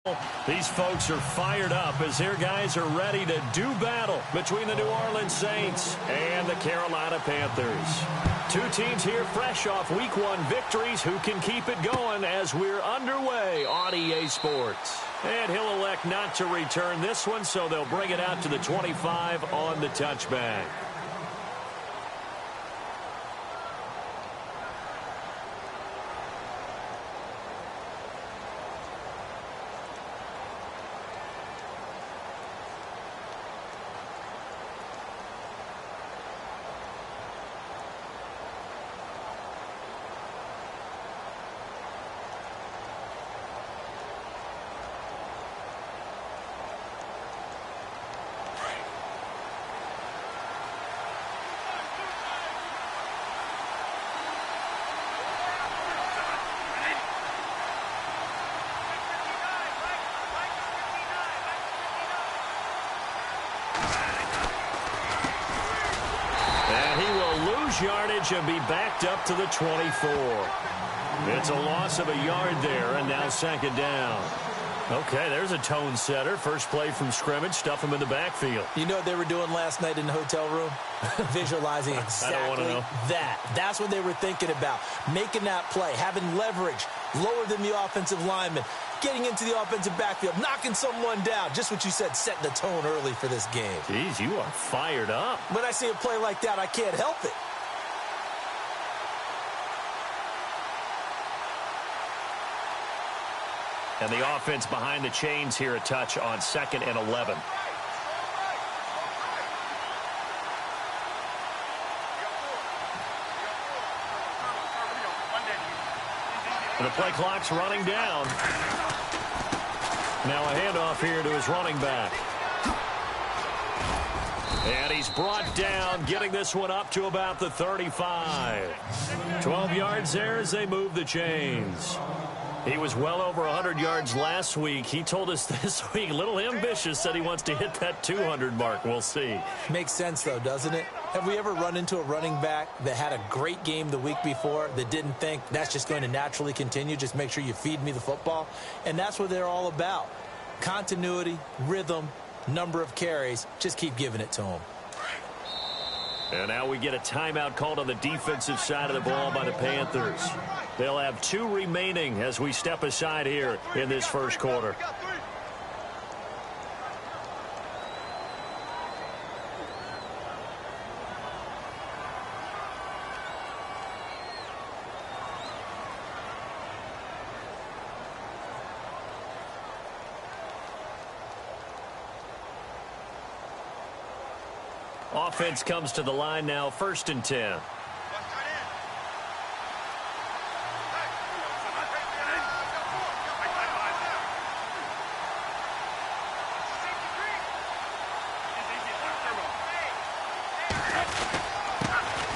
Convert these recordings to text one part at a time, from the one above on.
These folks are fired up as their guys are ready to do battle between the New Orleans Saints and the Carolina Panthers. Two teams here fresh off Week 1 victories who can keep it going as we're underway on EA Sports. And he'll elect not to return this one, so they'll bring it out to the 25 on the touchback. Yardage and be backed up to the 24. It's a loss of a yard there, and now second down. Okay, there's a tone setter. First play from scrimmage, stuff him in the backfield. You know what they were doing last night in the hotel room? Visualizing exactly that. That's what they were thinking about. Making that play, having leverage, lower than the offensive lineman, getting into the offensive backfield, knocking someone down. Just what you said, setting the tone early for this game. Jeez, you are fired up. When I see a play like that, I can't help it. And the offense behind the chains here a touch on 2nd and 11. And the play clock's running down. Now a handoff here to his running back. And he's brought down, getting this one up to about the 35. 12 yards there as they move the chains. He was well over 100 yards last week. He told us this week, a little ambitious, said he wants to hit that 200 mark. We'll see. Makes sense, though, doesn't it? Have we ever run into a running back that had a great game the week before that didn't think that's just going to naturally continue? Just make sure you feed me the football. And that's what they're all about. Continuity, rhythm, number of carries. Just keep giving it to them. And now we get a timeout called on the defensive side of the ball by the Panthers. They'll have 2 remaining as we step aside here in this first quarter. Offense comes to the line now, 1st and 10.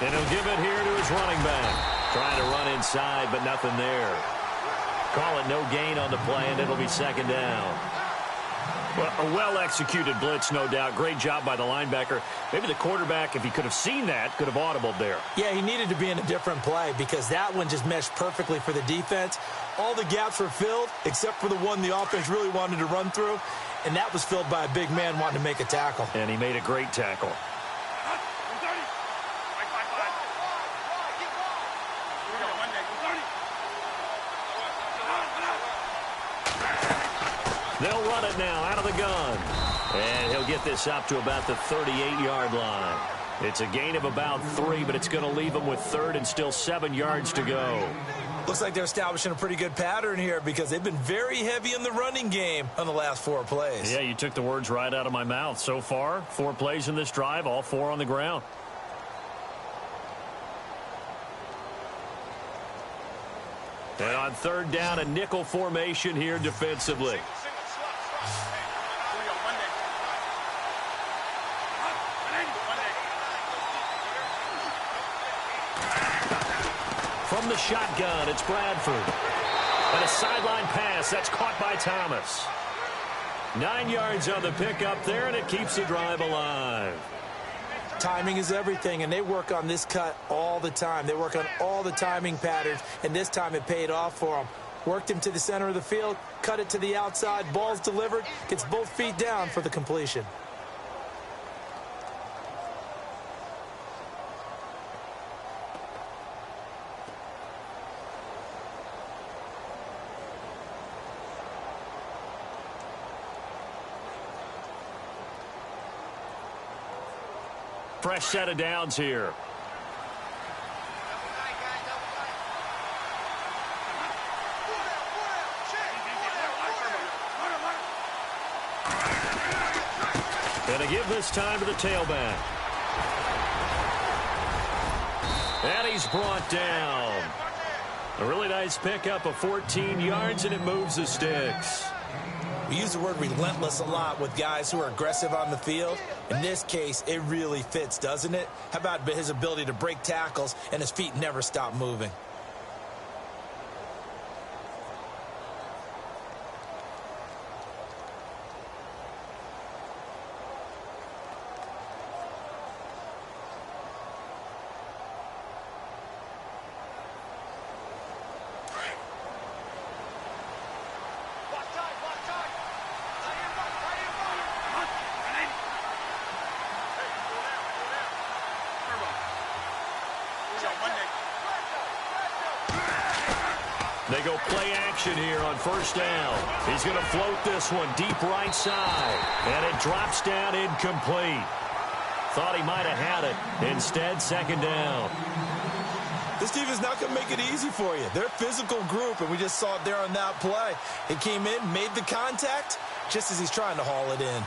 And he'll give it here to his running back. Trying to run inside, but nothing there. Call it no gain on the play, and it'll be 2nd down. Well, a well-executed blitz, no doubt. Great job by the linebacker. Maybe the quarterback, if he could have seen that, could have audibled there. Yeah, he needed to be in a different play because that one just meshed perfectly for the defense. All the gaps were filled except for the one the offense really wanted to run through, and that was filled by a big man wanting to make a tackle. And he made a great tackle. They'll run it now out of the gun. And he'll get this up to about the 38-yard line. It's a gain of about 3, but it's going to leave him with 3rd and still 7 yards to go. Looks like they're establishing a pretty good pattern here because they've been very heavy in the running game on the last 4 plays. Yeah, you took the words right out of my mouth. So far, 4 plays in this drive, all 4 on the ground. And on 3rd down, a nickel formation here defensively. From the shotgun, it's Bradford. And a sideline pass, that's caught by Thomas. 9 yards on the pickup there, and it keeps the drive alive. Timing is everything, and they work on this cut all the time. They work on all the timing patterns, and this time it paid off for them. Worked him to the center of the field, cut it to the outside, ball's delivered, gets both feet down for the completion. Fresh set of downs here. Gonna give this time to the tailback. And he's brought down. A really nice pickup of 14 yards, and it moves the sticks. We use the word relentless a lot with guys who are aggressive on the field. In this case, it really fits, doesn't it? How about his ability to break tackles and his feet never stop moving? They go play action here on first down. He's going to float this one deep right side. And it drops down incomplete. Thought he might have had it. Instead, second down. This defense not going to make it easy for you. They're a physical group, and we just saw it there on that play. He came in, made the contact, just as he's trying to haul it in.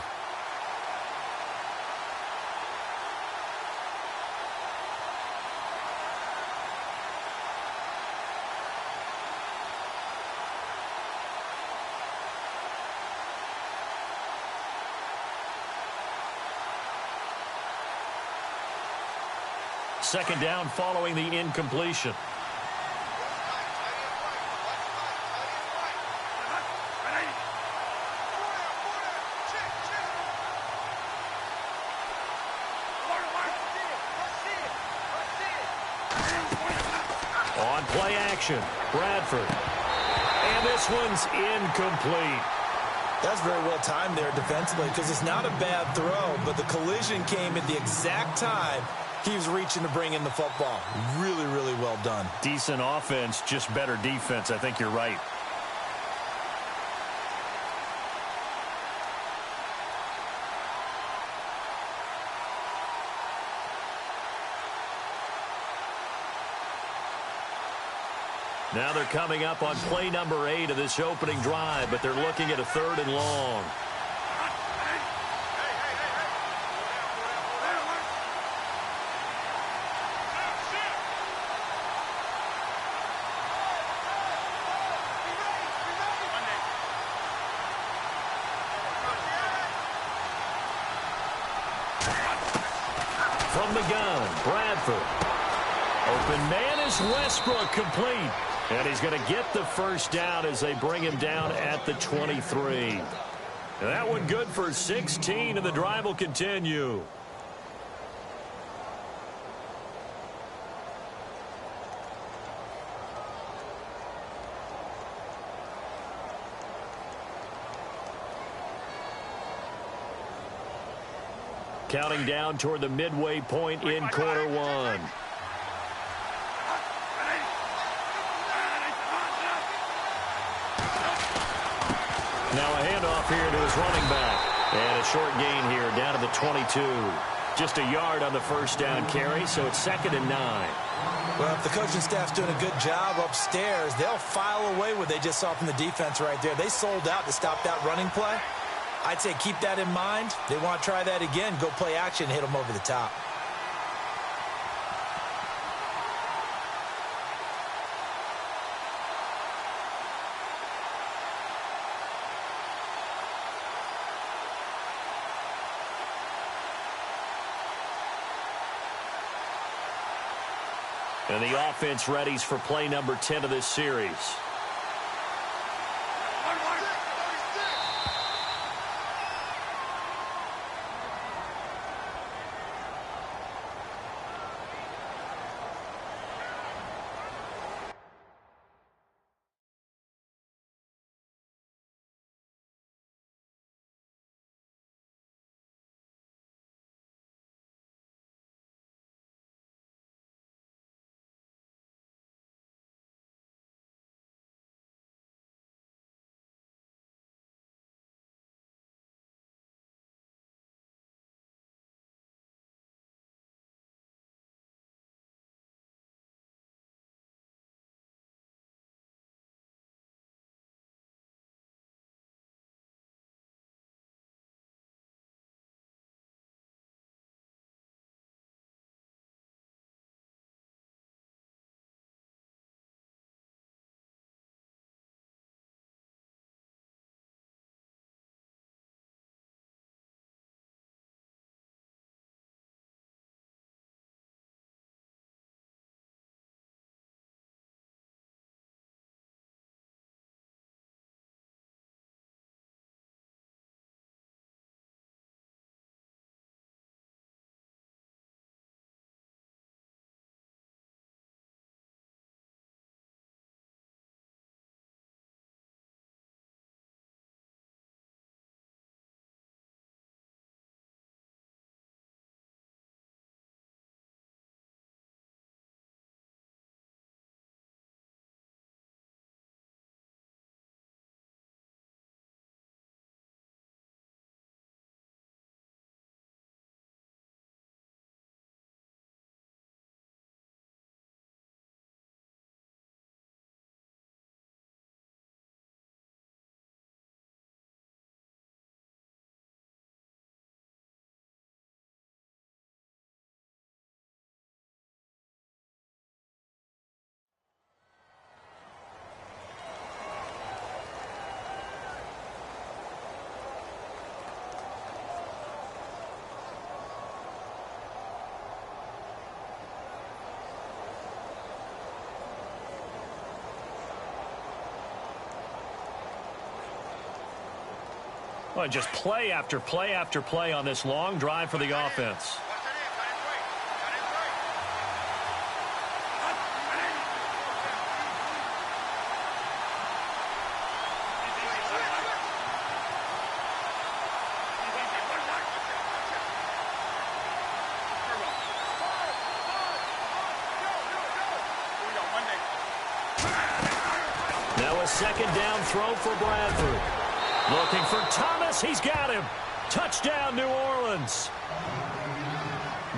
Second down following the incompletion. On play action, Bradford. And this one's incomplete. That's very well timed there defensively because it's not a bad throw, but the collision came at the exact time he was reaching to bring in the football. Really, really well done. Decent offense, just better defense. I think you're right. Now they're coming up on play number 8 of this opening drive, but they're looking at a 3rd and long. From the gun, Bradford. Open man is Westbrook, complete. And he's going to get the first down as they bring him down at the 23. And that one good for 16, and the drive will continue. Counting down toward the midway point in quarter one. Now a handoff here to his running back. And a short gain here down to the 22. Just a yard on the first down carry, so it's 2nd and 9. Well, if the coaching staff's doing a good job upstairs, they'll file away what they just saw from the defense right there. They sold out to stop that running play. I'd say keep that in mind. They want to try that again. Go play action, hit them over the top. And the offense readies for play number 10 of this series. Well, just play after play after play on this long drive for the offense. Now a second down throw for Bradford. Looking for Thomas. He's got him. Touchdown, New Orleans.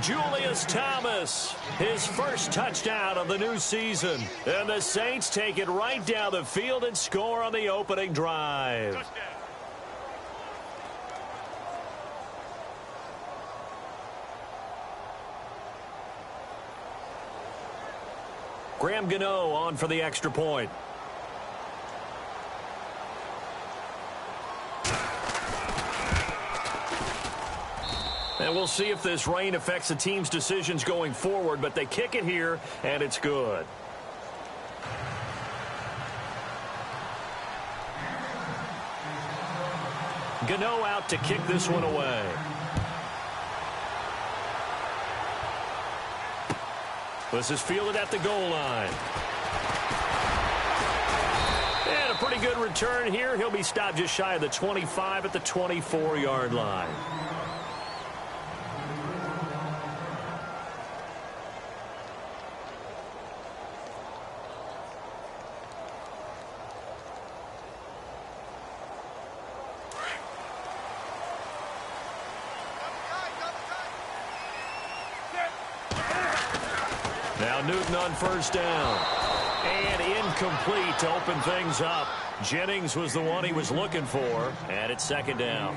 Julius Thomas, his first touchdown of the new season. And the Saints take it right down the field and score on the opening drive. Graham Gano on for the extra point. And we'll see if this rain affects the team's decisions going forward, but they kick it here, and it's good. Gano out to kick this one away. This is fielded at the goal line. And a pretty good return here. He'll be stopped just shy of the 25 at the 24-yard line. Now Newton on first down. And incomplete to open things up. Jennings was the one he was looking for. And it's second down.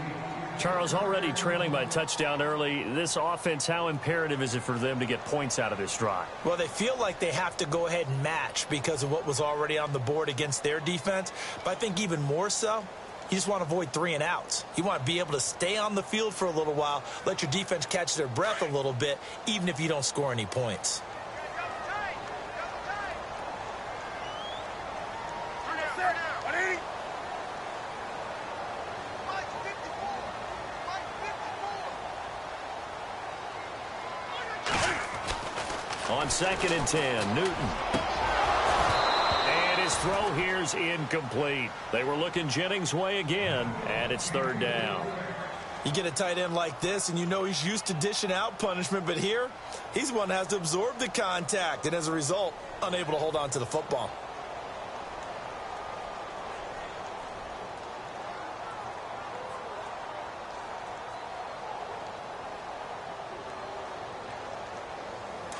Charles, already trailing by touchdown early. This offense, how imperative is it for them to get points out of this drive? Well, they feel like they have to go ahead and match because of what was already on the board against their defense. But I think even more so, you just want to avoid 3 and outs. You want to be able to stay on the field for a little while, let your defense catch their breath a little bit, even if you don't score any points. On 2nd and 10, Newton. And his throw here's incomplete. They were looking Jennings' way again, and it's third down. You get a tight end like this, and you know he's used to dishing out punishment, but here, he's the one that has to absorb the contact, and as a result, unable to hold on to the football.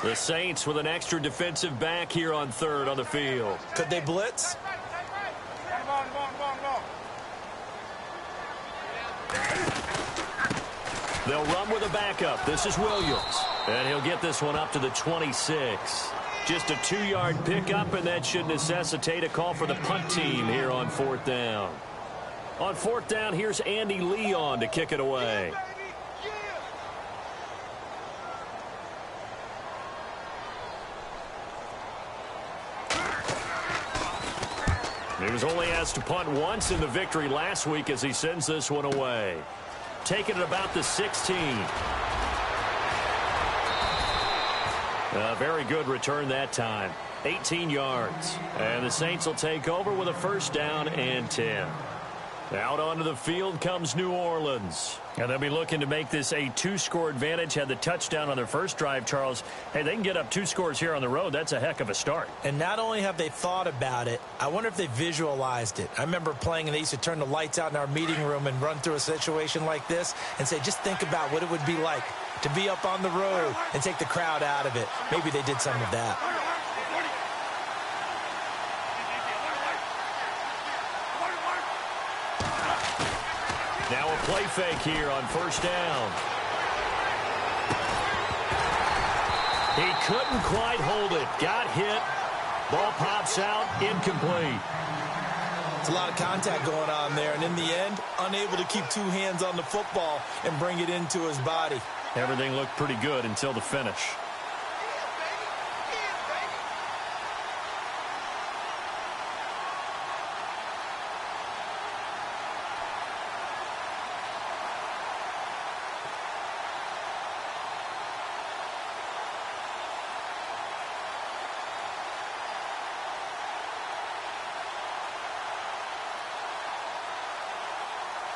The Saints with an extra defensive back here on third on the field. Could they blitz? They'll run with a backup. This is Williams. And he'll get this one up to the 26. Just a 2-yard pickup, and that should necessitate a call for the punt team here on 4th down. On 4th down, here's Andy Leon to kick it away. He was only asked to punt once in the victory last week as he sends this one away. Taking it about the 16. A very good return that time. 18 yards. And the Saints will take over with a first down and 10. Out onto the field comes New Orleans. And they'll be looking to make this a 2-score advantage. Had the touchdown on their first drive, Charles. Hey, they can get up 2 scores here on the road. That's a heck of a start. And not only have they thought about it, I wonder if they visualized it. I remember playing, and they used to turn the lights out in our meeting room and run through a situation like this and say, just think about what it would be like to be up on the road and take the crowd out of it. Maybe they did some of that. Now a play fake here on first down. He couldn't quite hold it. Got hit. Ball pops out. Incomplete. It's a lot of contact going on there, and in the end, unable to keep 2 hands on the football and bring it into his body. Everything looked pretty good until the finish.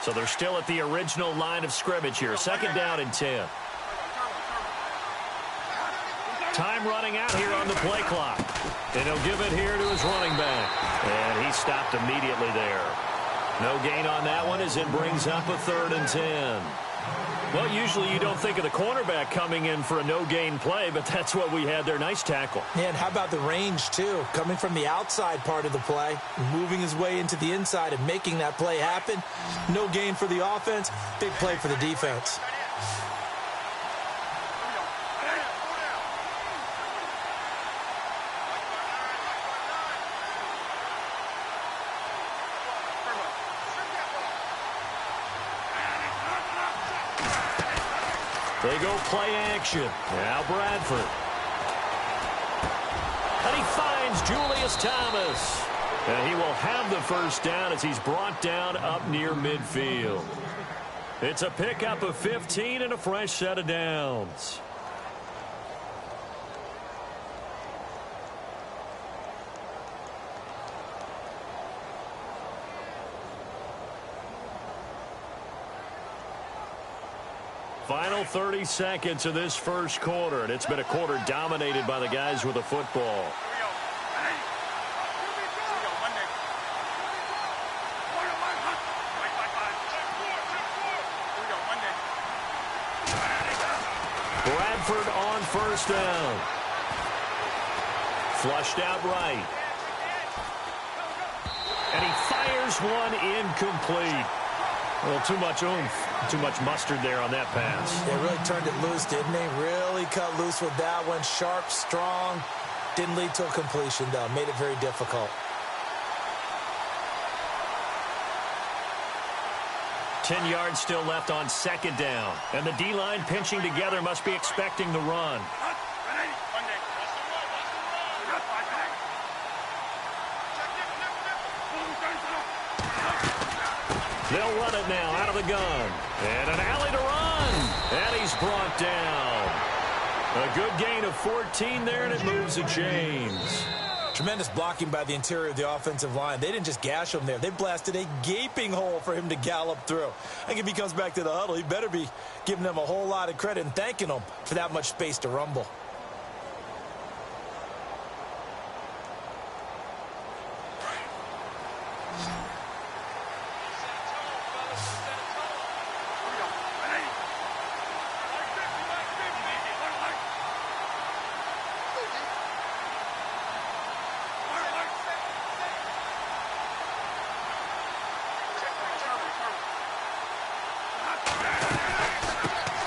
So they're still at the original line of scrimmage here. Second down and 10. Time running out here on the play clock. And he'll give it here to his running back. And he stopped immediately there. No gain on that one as it brings up a 3rd and 10. Well, usually you don't think of the cornerback coming in for a no-gain play, but that's what we had there. Nice tackle. Yeah, and how about the range, too? Coming from the outside part of the play, moving his way into the inside and making that play happen. No gain for the offense, big play for the defense. They go play action. Now Bradford. And he finds Julius Thomas. And he will have the first down as he's brought down up near midfield. It's a pickup of 15 and a fresh set of downs. Final 30 seconds of this first quarter, and it's been a quarter dominated by the guys with the football. Bradford on first down. Flushed out right. And he fires one incomplete. A little too much oomph, too much mustard there on that pass. They really turned it loose, didn't they? Really cut loose with that one. Sharp, strong. Didn't lead to a completion, though. Made it very difficult. 10 yards still left on second down. And the D-line pinching together must be expecting the run. They'll run it now out of the gun. And an alley to run. And he's brought down. A good gain of 14 there, and it moves the chains. Tremendous blocking by the interior of the offensive line. They didn't just gash him there. They blasted a gaping hole for him to gallop through. I think if he comes back to the huddle, he better be giving them a whole lot of credit and thanking them for that much space to rumble.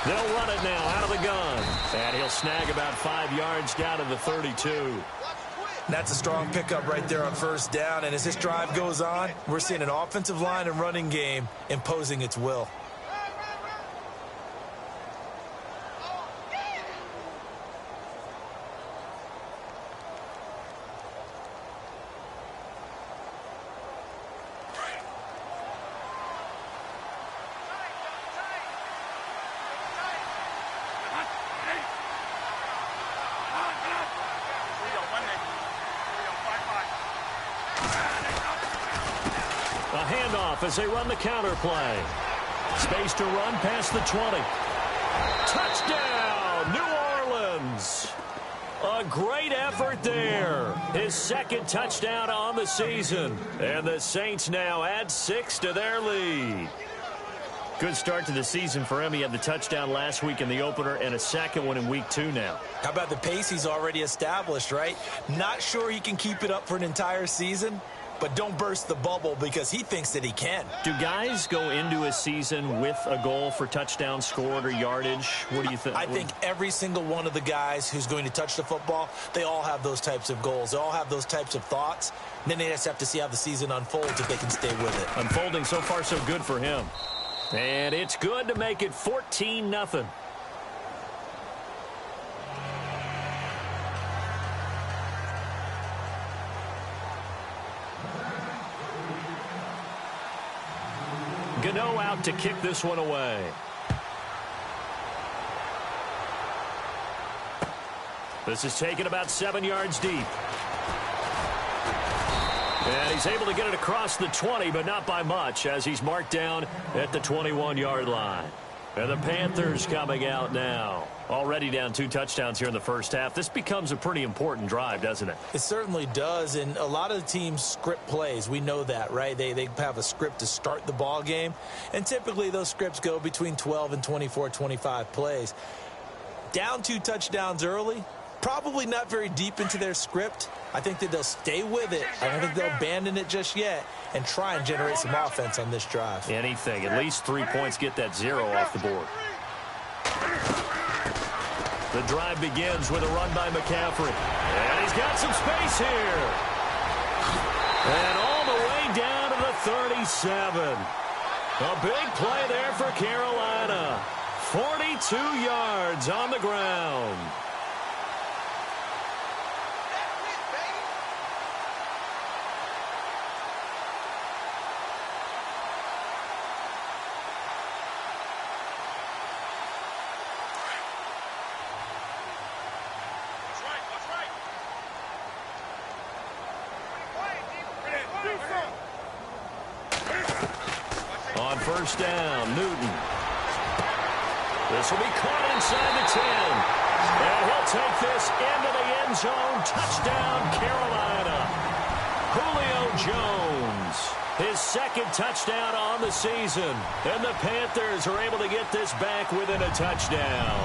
They'll run it now out of the gun. And he'll snag about 5 yards down to the 32. That's a strong pickup right there on first down. And as this drive goes on, we're seeing an offensive line and running game imposing its will. A handoff as they run the counter play. Space to run past the 20. Touchdown, New Orleans. A great effort there. His second touchdown on the season. And the Saints now add 6 to their lead. Good start to the season for him. He had the touchdown last week in the opener and a second one in week 2 now. How about the pace he's already established, right? Not sure he can keep it up for an entire season, but don't burst the bubble because he thinks that he can. Do guys go into a season with a goal for touchdown scored or yardage? What do you think? I think every single one of the guys who's going to touch the football, they all have those types of goals. They all have those types of thoughts. And then they just have to see how the season unfolds if they can stay with it. Unfolding so far so good for him. And it's good to make it 14-0. Gano out to kick this one away. This is taken about 7 yards deep. And he's able to get it across the 20, but not by much, as he's marked down at the 21-yard line. And the Panthers coming out now. Already down 2 touchdowns here in the first half. This becomes a pretty important drive, doesn't it? It certainly does, and a lot of the teams script plays. We know that, right? They have a script to start the ball game, and typically those scripts go between 12 and 24, 25 plays. Down 2 touchdowns early, probably not very deep into their script. I think that they'll stay with it. I don't think they'll abandon it just yet and try and generate some offense on this drive. Anything. At least 3 points, get that 0 off the board. The drive begins with a run by McCaffrey. And he's got some space here. And all the way down to the 37. A big play there for Carolina. 42 yards on the ground. On first down, Newton. This will be caught inside the 10. And he'll take this into the end zone. Touchdown, Carolina. Julio Jones, his second touchdown on the season. And the Panthers are able to get this back within a touchdown.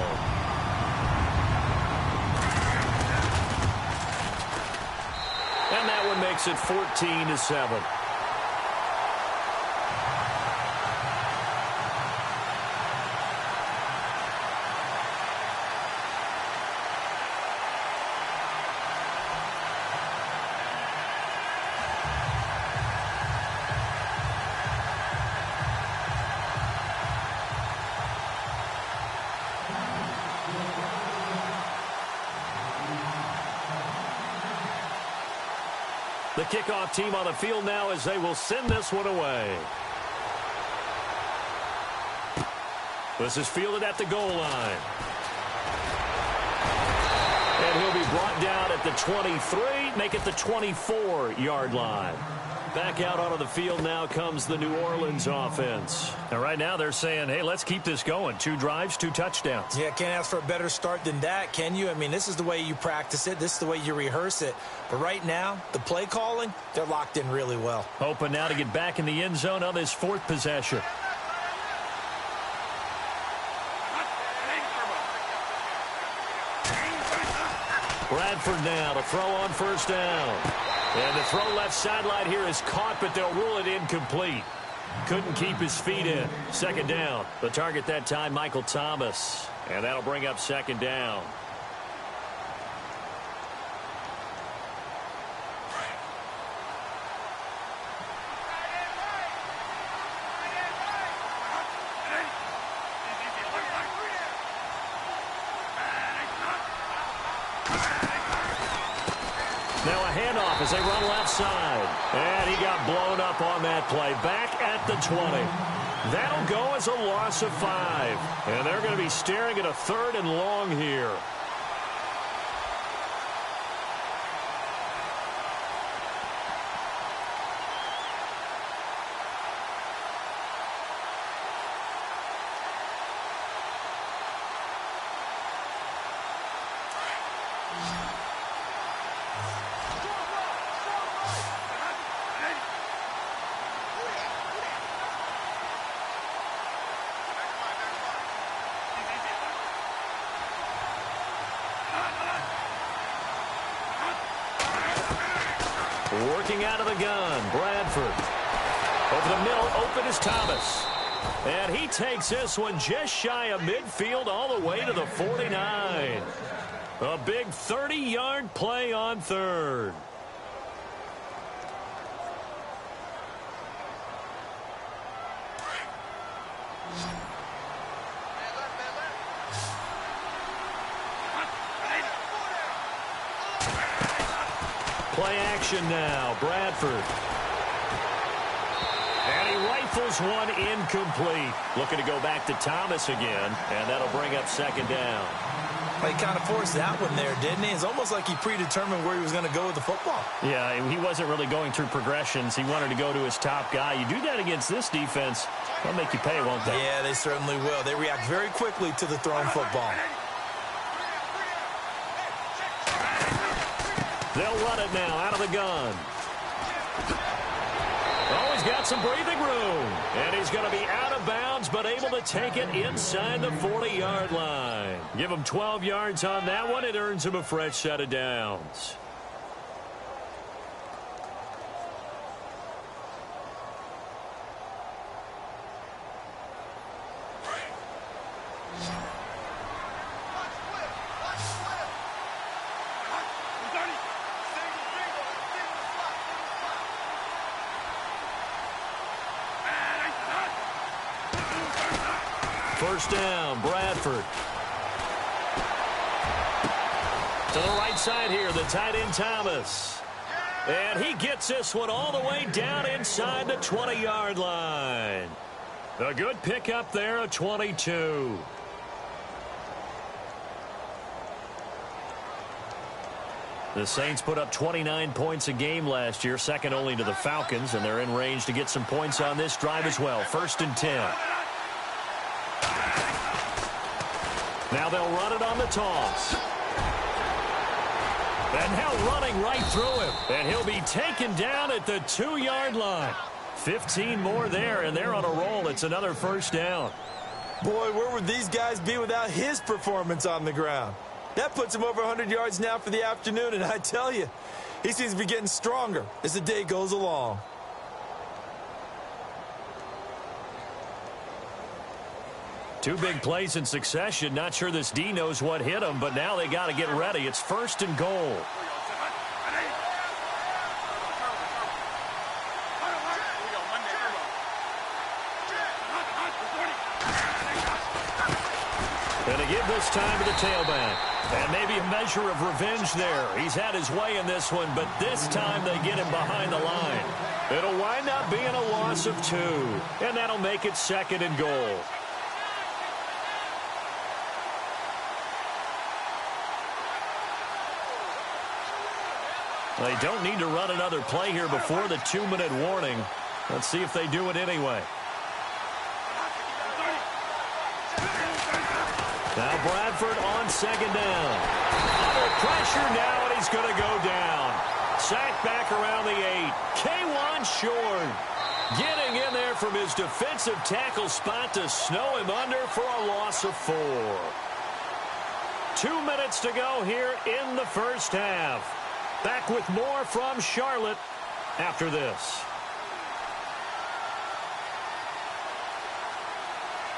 And that one makes it 14-7. The kickoff team on the field now as they will send this one away. This is fielded at the goal line. And he'll be brought down at the 23, make it the 24-yard line. Back out onto the field now comes the New Orleans offense. And right now they're saying, hey, let's keep this going. 2 drives, 2 touchdowns. Yeah, can't ask for a better start than that, can you? I mean, this is the way you practice it. This is the way you rehearse it. But right now, the play calling, they're locked in really well. Hoping now to get back in the end zone on this 4th possession. Bradford now to throw on first down. And the throw left sideline here is caught, but they'll rule it incomplete. Couldn't keep his feet in. Second down. The target that time, Michael Thomas. And that'll bring up second down. Now a handoff as they run left side. And he got blown up on that play. Back at the 20. That'll go as a loss of 5. And they're going to be staring at a 3rd and long here. Working out of the gun, Bradford. Over the middle, open is Thomas. And he takes this one just shy of midfield all the way to the 49. A big 30-yard play on 3rd. Play action now, Bradford. And he rifles one incomplete. Looking to go back to Thomas again, and that'll bring up second down. Well, he kind of forced that one there, didn't he? It's almost like he predetermined where he was going to go with the football. Yeah, he wasn't really going through progressions. He wanted to go to his top guy. You do that against this defense, they'll make you pay, won't they? Yeah, they certainly will. They react very quickly to the thrown football. They'll run it now out of the gun. Oh, he's got some breathing room. And he's going to be out of bounds, but able to take it inside the 40-yard line. Give him 12 yards on that one. It earns him a fresh set of downs. First down, Bradford. To the right side here, the tight end Thomas. And he gets this one all the way down inside the 20-yard line. A good pickup there, a 22. The Saints put up 29 points a game last year, second only to the Falcons, and they're in range to get some points on this drive as well. First and 10. Now they'll run it on the toss. And now running right through him. And he'll be taken down at the 2-yard line. 15 more there, and they're on a roll. It's another first down. Boy, where would these guys be without his performance on the ground? That puts him over 100 yards now for the afternoon, and I tell you, he seems to be getting stronger as the day goes along. Two big plays in succession. Not sure this D knows what hit him, but now they got to get ready. It's first and goal. And to give this time to the tailback. And maybe a measure of revenge there. He's had his way in this one, but this time they get him behind the line. It'll wind up being a loss of 2. And that'll make it second and goal. They don't need to run another play here before the 2-minute warning. Let's see if they do it anyway. Now Bradford on second down. Under pressure now, and he's going to go down. Sacked back around the 8. K1 Short getting in there from his defensive tackle spot to snow him under for a loss of 4. 2 minutes to go here in the first half. Back with more from Charlotte after this.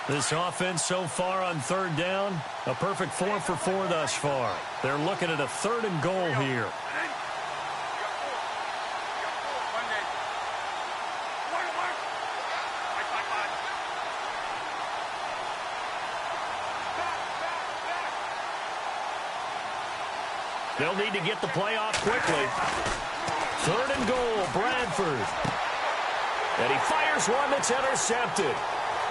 This offense so far on third down, a perfect 4 for 4 thus far. They're looking at a third and goal here. They'll need to get the play off quickly. Third and goal, Bradford. And he fires one that's intercepted.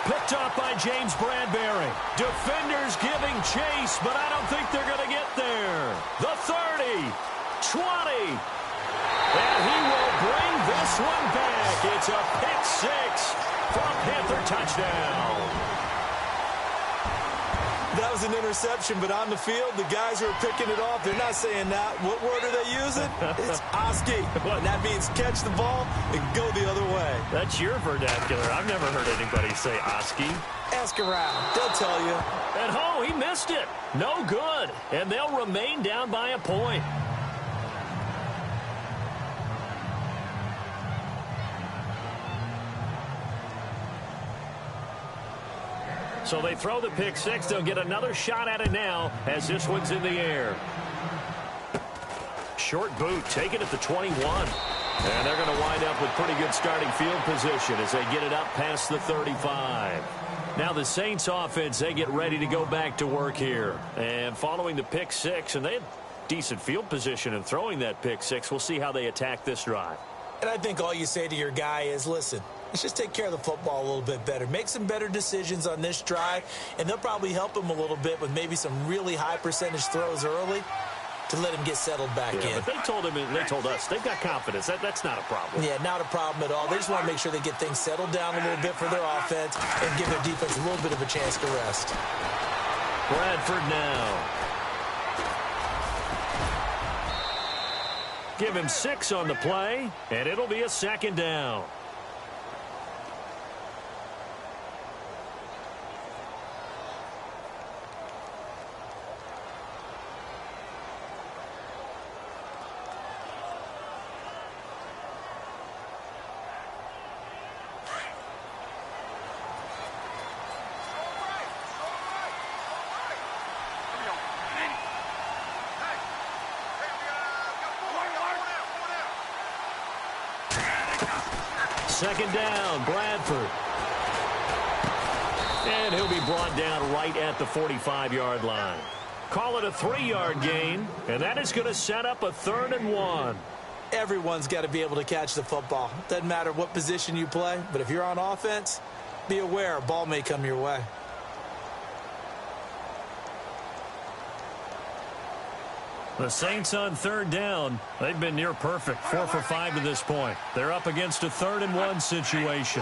Picked up by James Bradbury. Defenders giving chase, but I don't think they're going to get there. The 30, 20. And he will bring this one back. It's a pick 6 for a Panther touchdown. That was an interception, but on the field, the guys who are picking it off, they're not saying that. What word are they using? It's Oski. And that means catch the ball and go the other way. That's your vernacular. I've never heard anybody say Oski. Ask around. They'll tell you. And he missed it. No good. And they'll remain down by a point. So they throw the pick 6. They'll get another shot at it now as this one's in the air. Short boot taken at the 21. And they're going to wind up with pretty good starting field position as they get it up past the 35. Now the Saints offense, they get ready to go back to work here. And following the pick 6, and they had decent field position in throwing that pick 6. We'll see how they attack this drive. And I think all you say to your guy is, listen, let's just take care of the football a little bit better. Make some better decisions on this drive, and they'll probably help him a little bit with maybe some really high percentage throws early to let him get settled back in. But they told us they've got confidence. That's not a problem. Yeah, not a problem at all. They just want to make sure they get things settled down a little bit for their offense and give their defense a little bit of a chance to rest. Bradford now. Give him 6 on the play, and it'll be a second down. Second down, Bradford. And he'll be brought down right at the 45-yard line. Call it a 3-yard gain, and that is going to set up a 3rd and 1. Everyone's got to be able to catch the football. Doesn't matter what position you play, but if you're on offense, be aware a ball may come your way. The Saints on 3rd down. They've been near perfect, 4 for 5 to this point. They're up against a 3rd and 1 situation.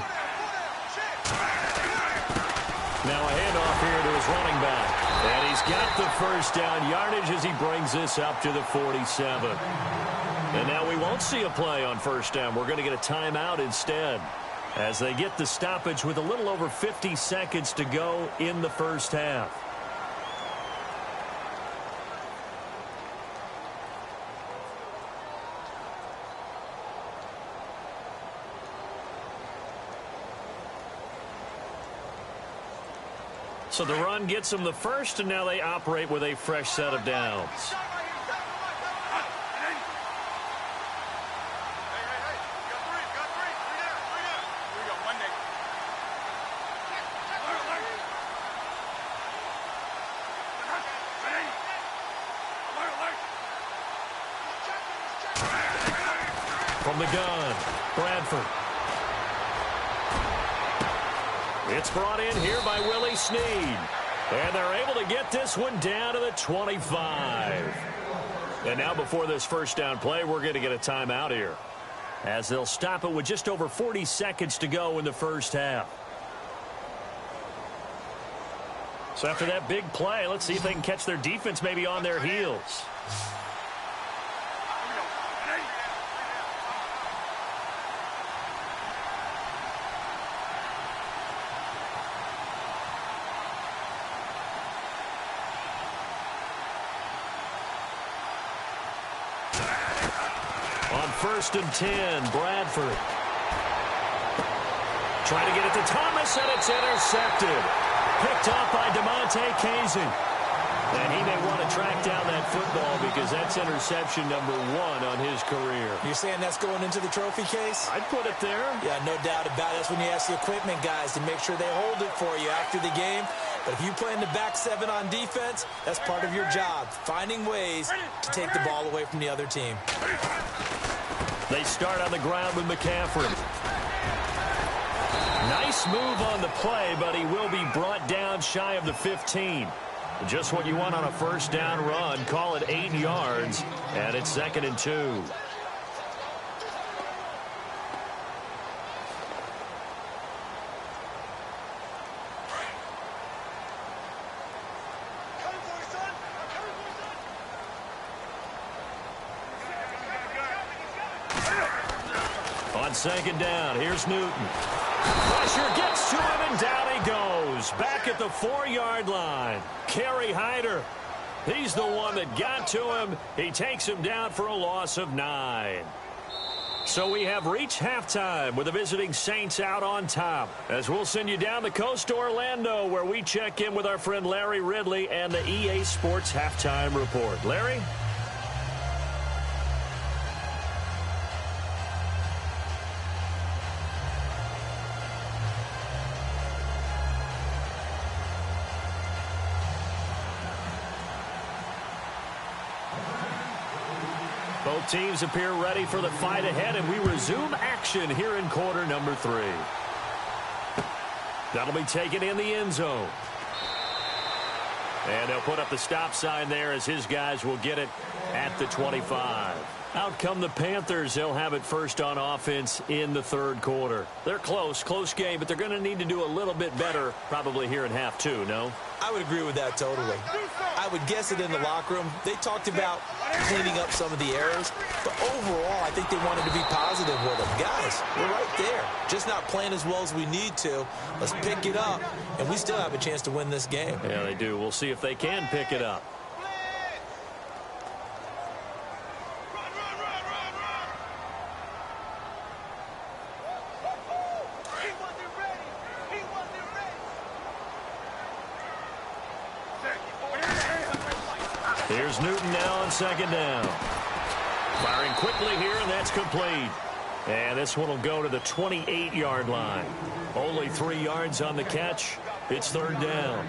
Now a handoff here to his running back. And he's got the first down yardage as he brings this up to the 47. And now we won't see a play on first down. We're going to get a timeout instead as they get the stoppage with a little over 50 seconds to go in the first half. So the run gets them the first, and now they operate with a fresh set of downs. From the gun, Bradford. It's brought in here by Willie Snead. And they're able to get this one down to the 25. And now before this first down play, we're going to get a timeout here, as they'll stop it with just over 40 seconds to go in the first half. So after that big play, let's see if they can catch their defense maybe on their heels. On 1st and 10, Bradford. Trying to get it to Thomas, and it's intercepted. Picked off by DeMonte Casey. And he may want to track down that football because that's interception number 1 on his career. You're saying that's going into the trophy case? I'd put it there. Yeah, no doubt about it. That's when you ask the equipment guys to make sure they hold it for you after the game. But if you play in the back 7 on defense, that's part of your job, finding ways to take the ball away from the other team. They start on the ground with McCaffrey. Nice move on the play, but he will be brought down shy of the 15. Just what you want on a first down run. Call it 8 yards, and it's 2nd and 2. On 2nd down, here's Newton. Pressure gets to him, and down he goes. Back at the 4-yard line. Kerry Hyder. He's the one that got to him. He takes him down for a loss of 9. So we have reached halftime with the visiting Saints out on top, as we'll send you down the coast to Orlando, where we check in with our friend Larry Ridley and the EA Sports Halftime Report. Larry? Both teams appear ready for the fight ahead, and we resume action here in quarter number 3. That'll be taken in the end zone. And they'll put up the stop sign there as his guys will get it at the 25. Out come the Panthers. They'll have it first on offense in the third quarter. They're close game, but they're going to need to do a little bit better probably here in half two, no? I would agree with that totally. I would guess it in the locker room. They talked about cleaning up some of the errors, but overall, I think they wanted to be positive with them. Guys, we're right there. Just not playing as well as we need to. Let's pick it up, and we still have a chance to win this game. Yeah, they do. We'll see if they can pick it up. Here's Newton now on second down. Firing quickly here, and that's complete. And this one will go to the 28-yard line. Only 3 yards on the catch. It's third down.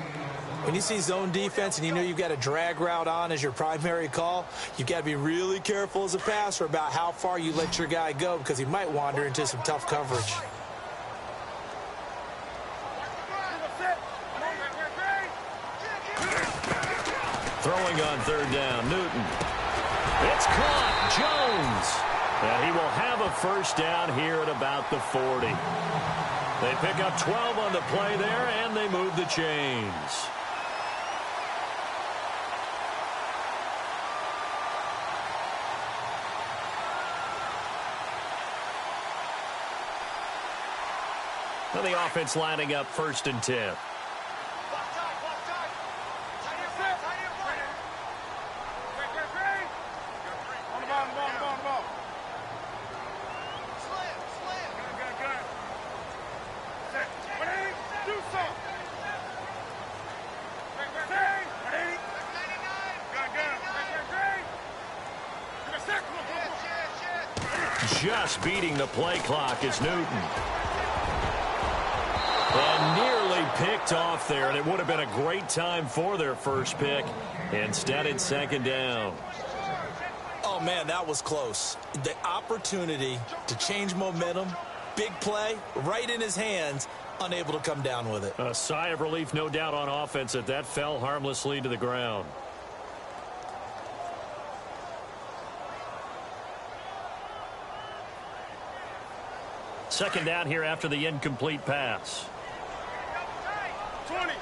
When you see zone defense and you know you've got a drag route on as your primary call, you've got to be really careful as a passer about how far you let your guy go because he might wander into some tough coverage. Throwing on third down, Newton. It's caught, Jones. And he will have a first down here at about the 40. They pick up 12 on the play there, and they move the chains. Well, the offense lining up first and 10. Just beating the play clock is Newton. And nearly picked off there, and it would have been a great time for their first pick. Instead, it's second down. Oh, man, that was close. The opportunity to change momentum, big play, right in his hands, unable to come down with it. A sigh of relief, no doubt, on offense that fell harmlessly to the ground. Second down here after the incomplete pass. 20.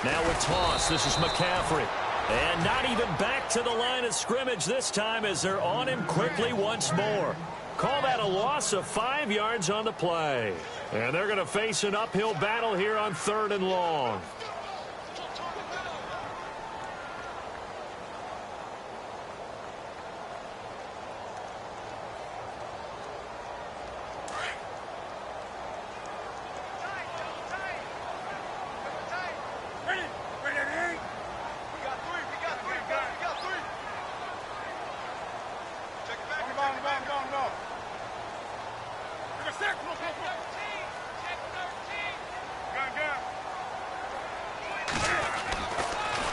Now with toss, this is McCaffrey. And not even back to the line of scrimmage this time as they're on him quickly once more. Call that a loss of 5 yards on the play. And they're going to face an uphill battle here on third and long.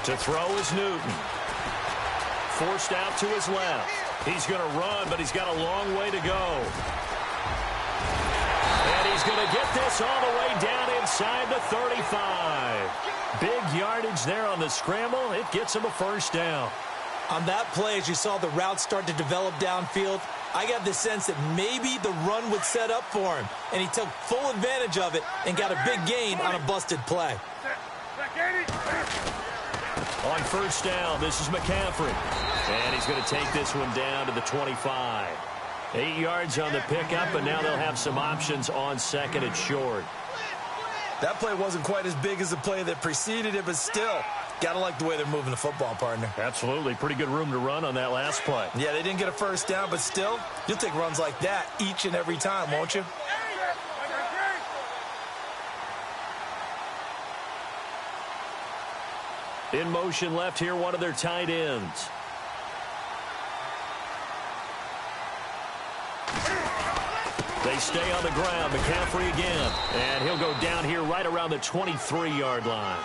To throw is Newton. Forced out to his left. He's going to run, but he's got a long way to go. And he's going to get this all the way down inside the 35. Big yardage there on the scramble. It gets him a first down. On that play, as you saw the route start to develop downfield, I got the sense that maybe the run would set up for him. And he took full advantage of it and got a big gain on a busted play. On first down, this is McCaffrey. And he's going to take this one down to the 25. 8 yards on the pickup, and now they'll have some options on second and short. That play wasn't quite as big as the play that preceded it, but still, got to like the way they're moving the football, partner. Absolutely. Pretty good room to run on that last play. Yeah, they didn't get a first down, but still, you'll take runs like that each and every time, won't you? In motion left here, one of their tight ends. They stay on the ground. McCaffrey again. And he'll go down here right around the 23-yard line.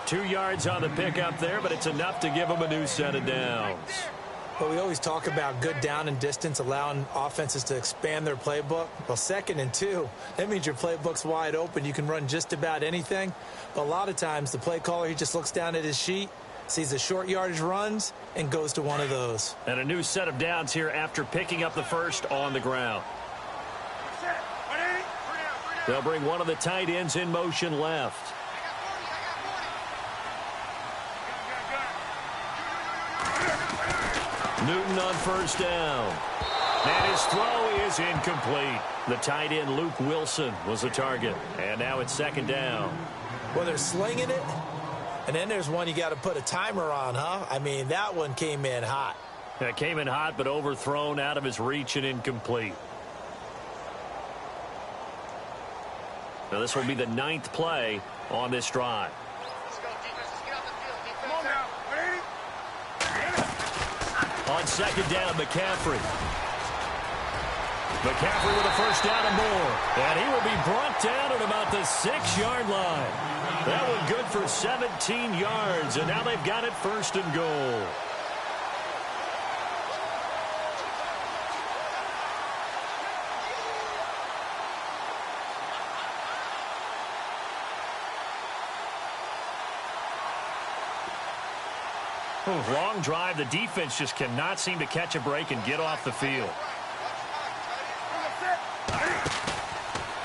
2 yards on the pickup there, but it's enough to give him a new set of downs. Well, we always talk about good down and distance, allowing offenses to expand their playbook. Well, 2nd and 2, that means your playbook's wide open. You can run just about anything. But a lot of times, the play caller, he just looks down at his sheet, sees the short yardage runs, and goes to one of those. And a new set of downs here after picking up the first on the ground. They'll bring one of the tight ends in motion left. Newton on first down. And his throw is incomplete. The tight end, Luke Wilson, was the target. And now it's 2nd down. Well, they're slinging it. And then there's one you got to put a timer on, huh? I mean, that one came in hot. It came in hot, but overthrown, out of his reach, and incomplete. Now this will be the 9th play on this drive. Let's go, defense. Let's get out the field. Defense. Come on now. On 2nd down, McCaffrey. McCaffrey with a first down and more. And he will be brought down at about the 6-yard line. That one good for 17 yards. And now they've got it 1st and goal. Long drive. The defense just cannot seem to catch a break and get off the field.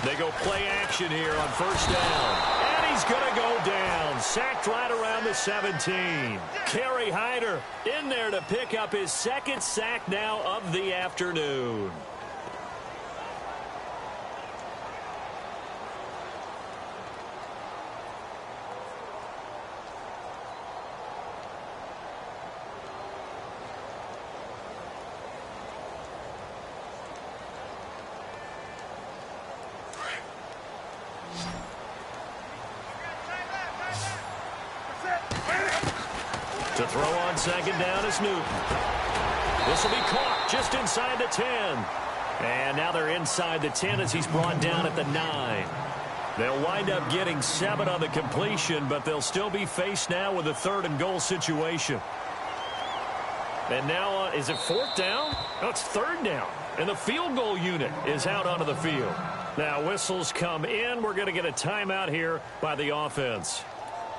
They go play action here on first down. And he's going to go down. Sacked right around the 17. Kerry Hyder in there to pick up his 2nd sack now of the afternoon. To throw on 2nd down is Newton. This will be caught just inside the 10. And now they're inside the 10 as he's brought down at the 9. They'll wind up getting 7 on the completion, but they'll still be faced now with a 3rd and goal situation. And now, is it 4th down? No, it's 3rd down. And the field goal unit is out onto the field. Now whistles come in. We're going to get a timeout here by the offense.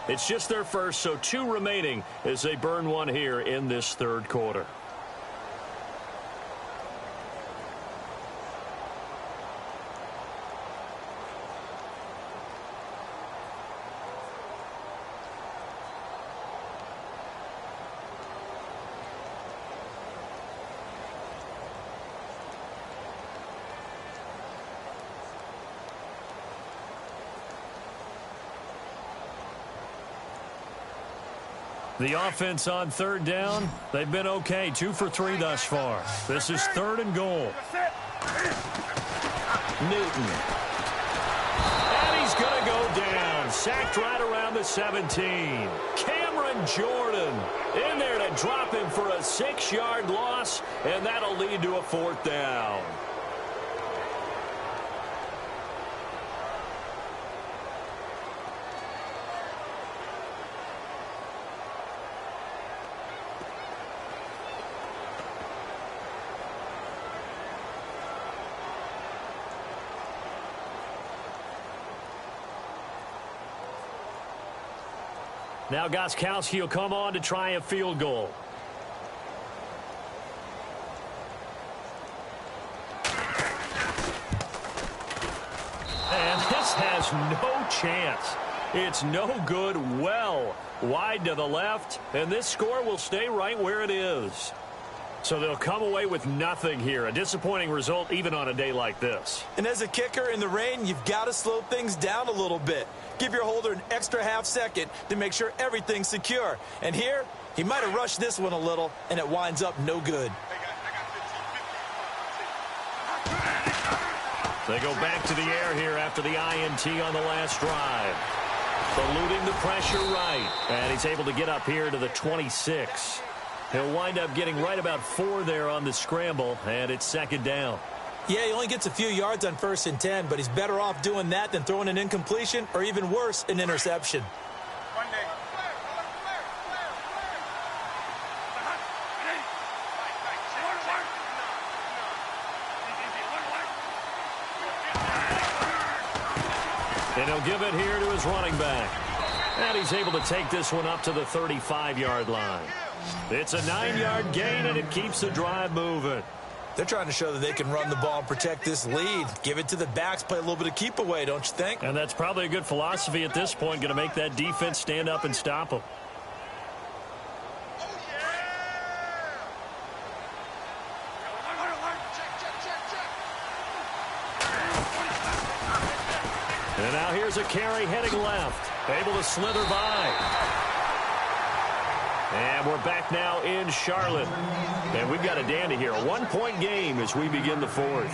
It's just their first, so 2 remaining as they burn one here in this 3rd quarter. The offense on 3rd down, they've been okay. 2 for 3 thus far. This is 3rd and goal. Newton. And he's going to go down. Sacked right around the 17. Cameron Jordan in there to drop him for a 6-yard loss, and that'll lead to a 4th down. Now Gostkowski will come on to try a field goal. And this has no chance. It's no good. Well wide to the left, and this score will stay right where it is. So they'll come away with nothing here. A disappointing result even on a day like this. And as a kicker in the rain, you've got to slow things down a little bit. Give your holder an extra half second to make sure everything's secure. And here, he might have rushed this one a little, and it winds up no good. They go back to the air here after the INT on the last drive. Eluding the pressure right. And he's able to get up here to the 26. He'll wind up getting right about 4 there on the scramble, and it's 2nd down. Yeah, he only gets a few yards on 1st and 10, but he's better off doing that than throwing an incompletion or even worse, an interception. And he'll give it here to his running back. And he's able to take this one up to the 35-yard line. It's a 9-yard gain, and it keeps the drive moving. They're trying to show that they can run the ball and protect this lead. Give it to the backs, play a little bit of keep away, don't you think? And that's probably a good philosophy at this point, going to make that defense stand up and stop them. And now here's a carry heading left. Able to slither by. And we're back now in Charlotte. And we've got a dandy here. A 1-point game as we begin the fourth.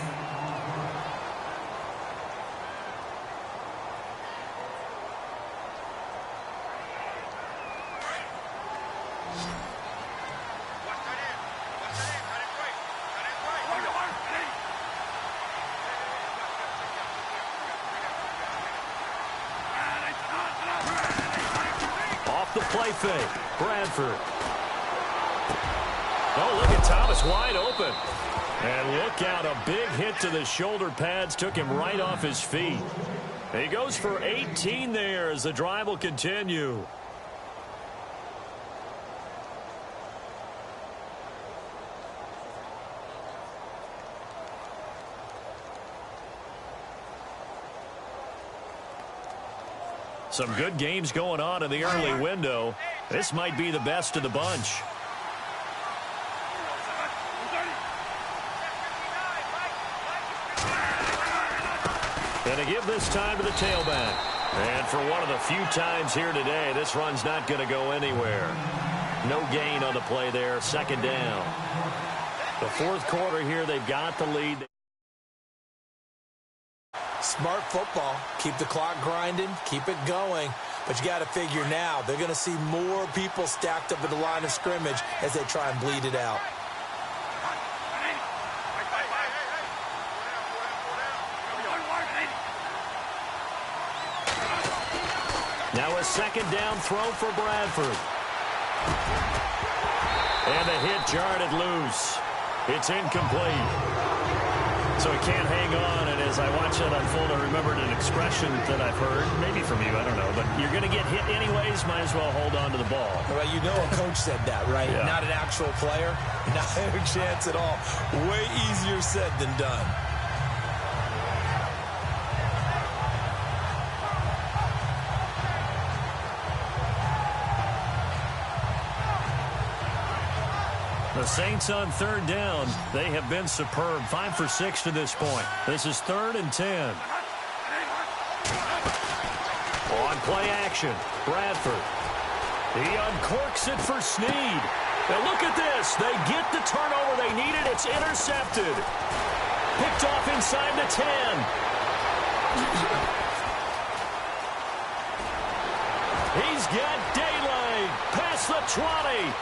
Off the play fake. Bradford. Oh, look at Thomas wide open. And look out, a big hit to the shoulder pads took him right off his feet. He goes for 18 there as the drive will continue. Some good games going on in the early window. This might be the best of the bunch. And to give this time to the tailback. And for one of the few times here today, this run's not going to go anywhere. No gain on the play there. Second down. The fourth quarter here, they've got the lead. Smart football. Keep the clock grinding. Keep it going. But you got to figure now, they're going to see more people stacked up at the line of scrimmage as they try and bleed it out. Now a second down throw for Bradford. And the hit jarred it loose. It's incomplete. So he can't hang on, and as I watch it unfold, I remembered an expression that I've heard, maybe from you, I don't know, but you're going to get hit anyways, might as well hold on to the ball. Well, you know a coach said that, right? Yeah. Not an actual player. Not a chance at all. Way easier said than done. The Saints on third down. They have been superb. 5 for 6 to this point. This is 3rd and 10. On play action, Bradford. He uncorks it for Snead. Now look at this. They get the turnover they needed. It's intercepted. Picked off inside the 10. He's got daylight past the 20.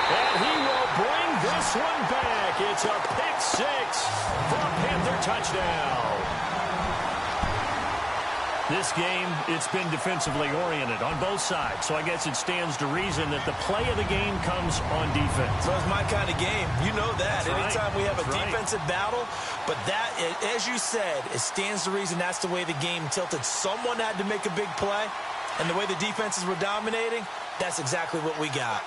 And he will bring this one back. It's a pick 6 for a Panther touchdown. This game, it's been defensively oriented on both sides. So I guess it stands to reason that the play of the game comes on defense. So it's my kind of game. You know that. That's Anytime we have a right. defensive battle. But that, as you said, it stands to reason that's the way the game tilted. Someone had to make a big play. And the way the defenses were dominating, that's exactly what we got.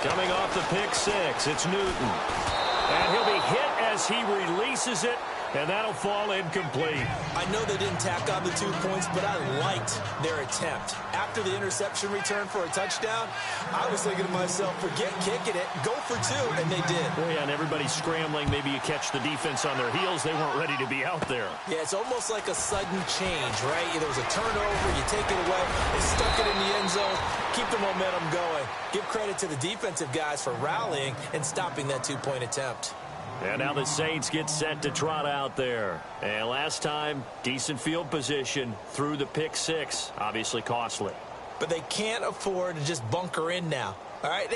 Coming off the pick 6, it's Newton. And he'll be hit as he releases it, and that'll fall incomplete. I know they didn't tack on the 2 points, but I liked their attempt. After the interception return for a touchdown, I was thinking to myself, forget kicking it, go for 2, and they did. Well, yeah, and everybody's scrambling. Maybe you catch the defense on their heels. They weren't ready to be out there. Yeah, it's almost like a sudden change, right? There was a turnover, you take it away, they stuck it in the end zone, keep the momentum going. Give credit to the defensive guys for rallying and stopping that 2-point attempt. And now the Saints get set to trot out there. And last time, decent field position through the pick 6. Obviously costly. But they can't afford to just bunker in now. All right,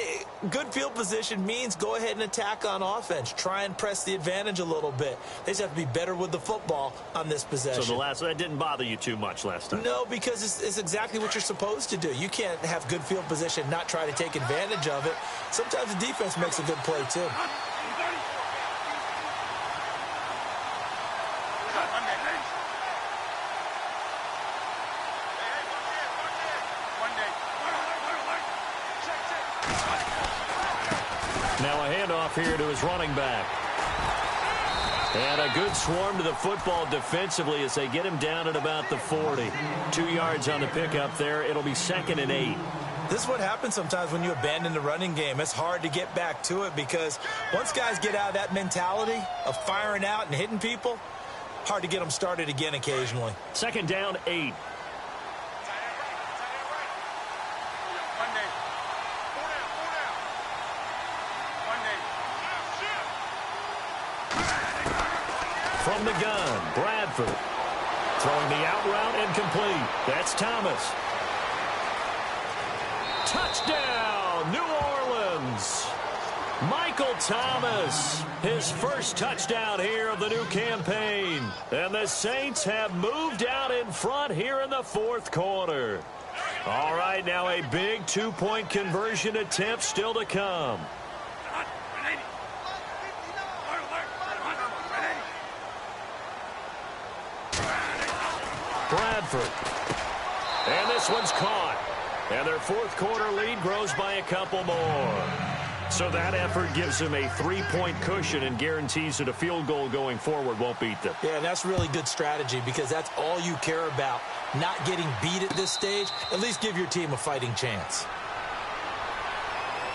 good field position means go ahead and attack on offense. Try and press the advantage a little bit. They just have to be better with the football on this possession. So that didn't bother you too much last time? No, because it's exactly what you're supposed to do. You can't have good field position and not try to take advantage of it. Sometimes the defense makes a good play, too. Now a handoff here to his running back. And a good swarm to the football defensively as they get him down at about the 40. 2 yards on the pickup there. It'll be 2nd and 8. This is what happens sometimes when you abandon the running game. It's hard to get back to it because once guys get out of that mentality of firing out and hitting people, hard to get them started again occasionally. 2nd down, 8. From the gun, Bradford. Throwing the out route incomplete. That's Thomas. Touchdown, New Orleans. Michael Thomas, his first touchdown here of the new campaign. And the Saints have moved out in front here in the 4th quarter. All right, now a big 2-point conversion attempt still to come. Bradford. And this one's caught. And their 4th quarter lead grows by a couple more. So that effort gives them a 3-point cushion and guarantees that a field goal going forward won't beat them. Yeah, and that's really good strategy because that's all you care about. Not getting beat at this stage. At least give your team a fighting chance.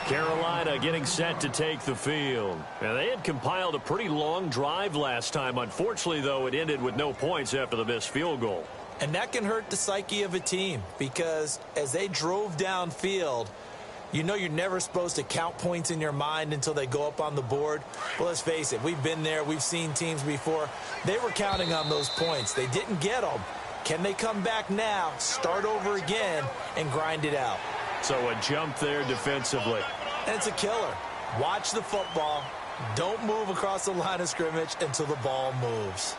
Carolina getting set to take the field. And they had compiled a pretty long drive last time. Unfortunately, though, it ended with no points after the missed field goal. And that can hurt the psyche of a team because as they drove downfield, you know you're never supposed to count points in your mind until they go up on the board. Well, let's face it, we've been there. We've seen teams before. They were counting on those points. They didn't get them. Can they come back now, start over again, and grind it out? So a jump there defensively. And it's a killer. Watch the football. Don't move across the line of scrimmage until the ball moves.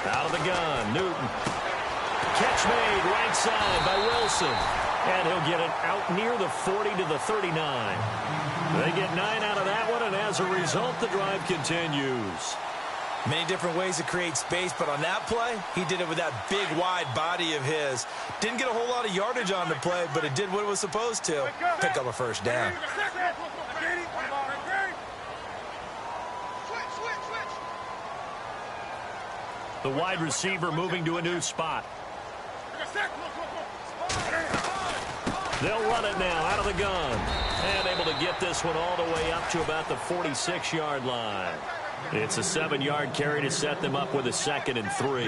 Out of the gun, Newton. Catch made right side by Wilson. And he'll get it out near the 40 to the 39. They get 9 out of that one, and as a result, the drive continues. Many different ways to create space, but on that play, he did it with that big, wide body of his. Didn't get a whole lot of yardage on the play, but it did what it was supposed to. Pick up a first down. The wide receiver moving to a new spot. They'll run it now out of the gun. And able to get this one all the way up to about the 46-yard line. It's a 7-yard carry to set them up with a 2nd and 3.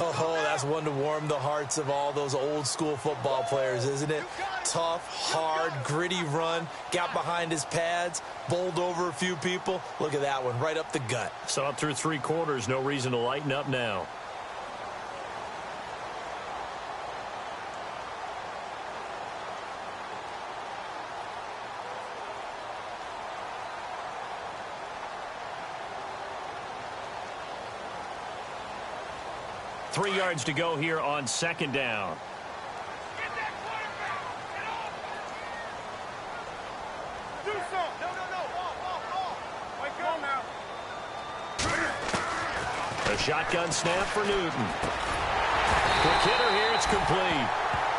Oh, that's one to warm the hearts of all those old-school football players, isn't it? Tough, hard, gritty run. Got behind his pads, bowled over a few people. Look at that one, right up the gut. So up through 3 quarters, no reason to lighten up now. Three yards to go here on 2nd down. A shotgun snap for Newton. Quick hitter here, it's complete.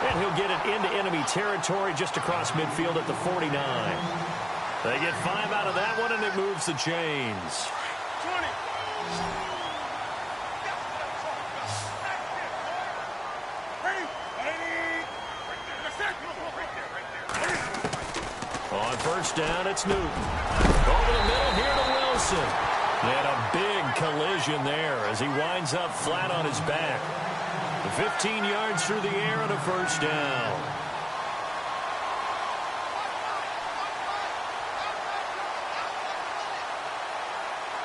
And he'll get it into enemy territory just across midfield at the 49. They get 5 out of that one, and it moves the chains. 20. On first down, it's Newton. Over the middle here to Wilson. And a big collision there as he winds up flat on his back. 15 yards through the air and a first down.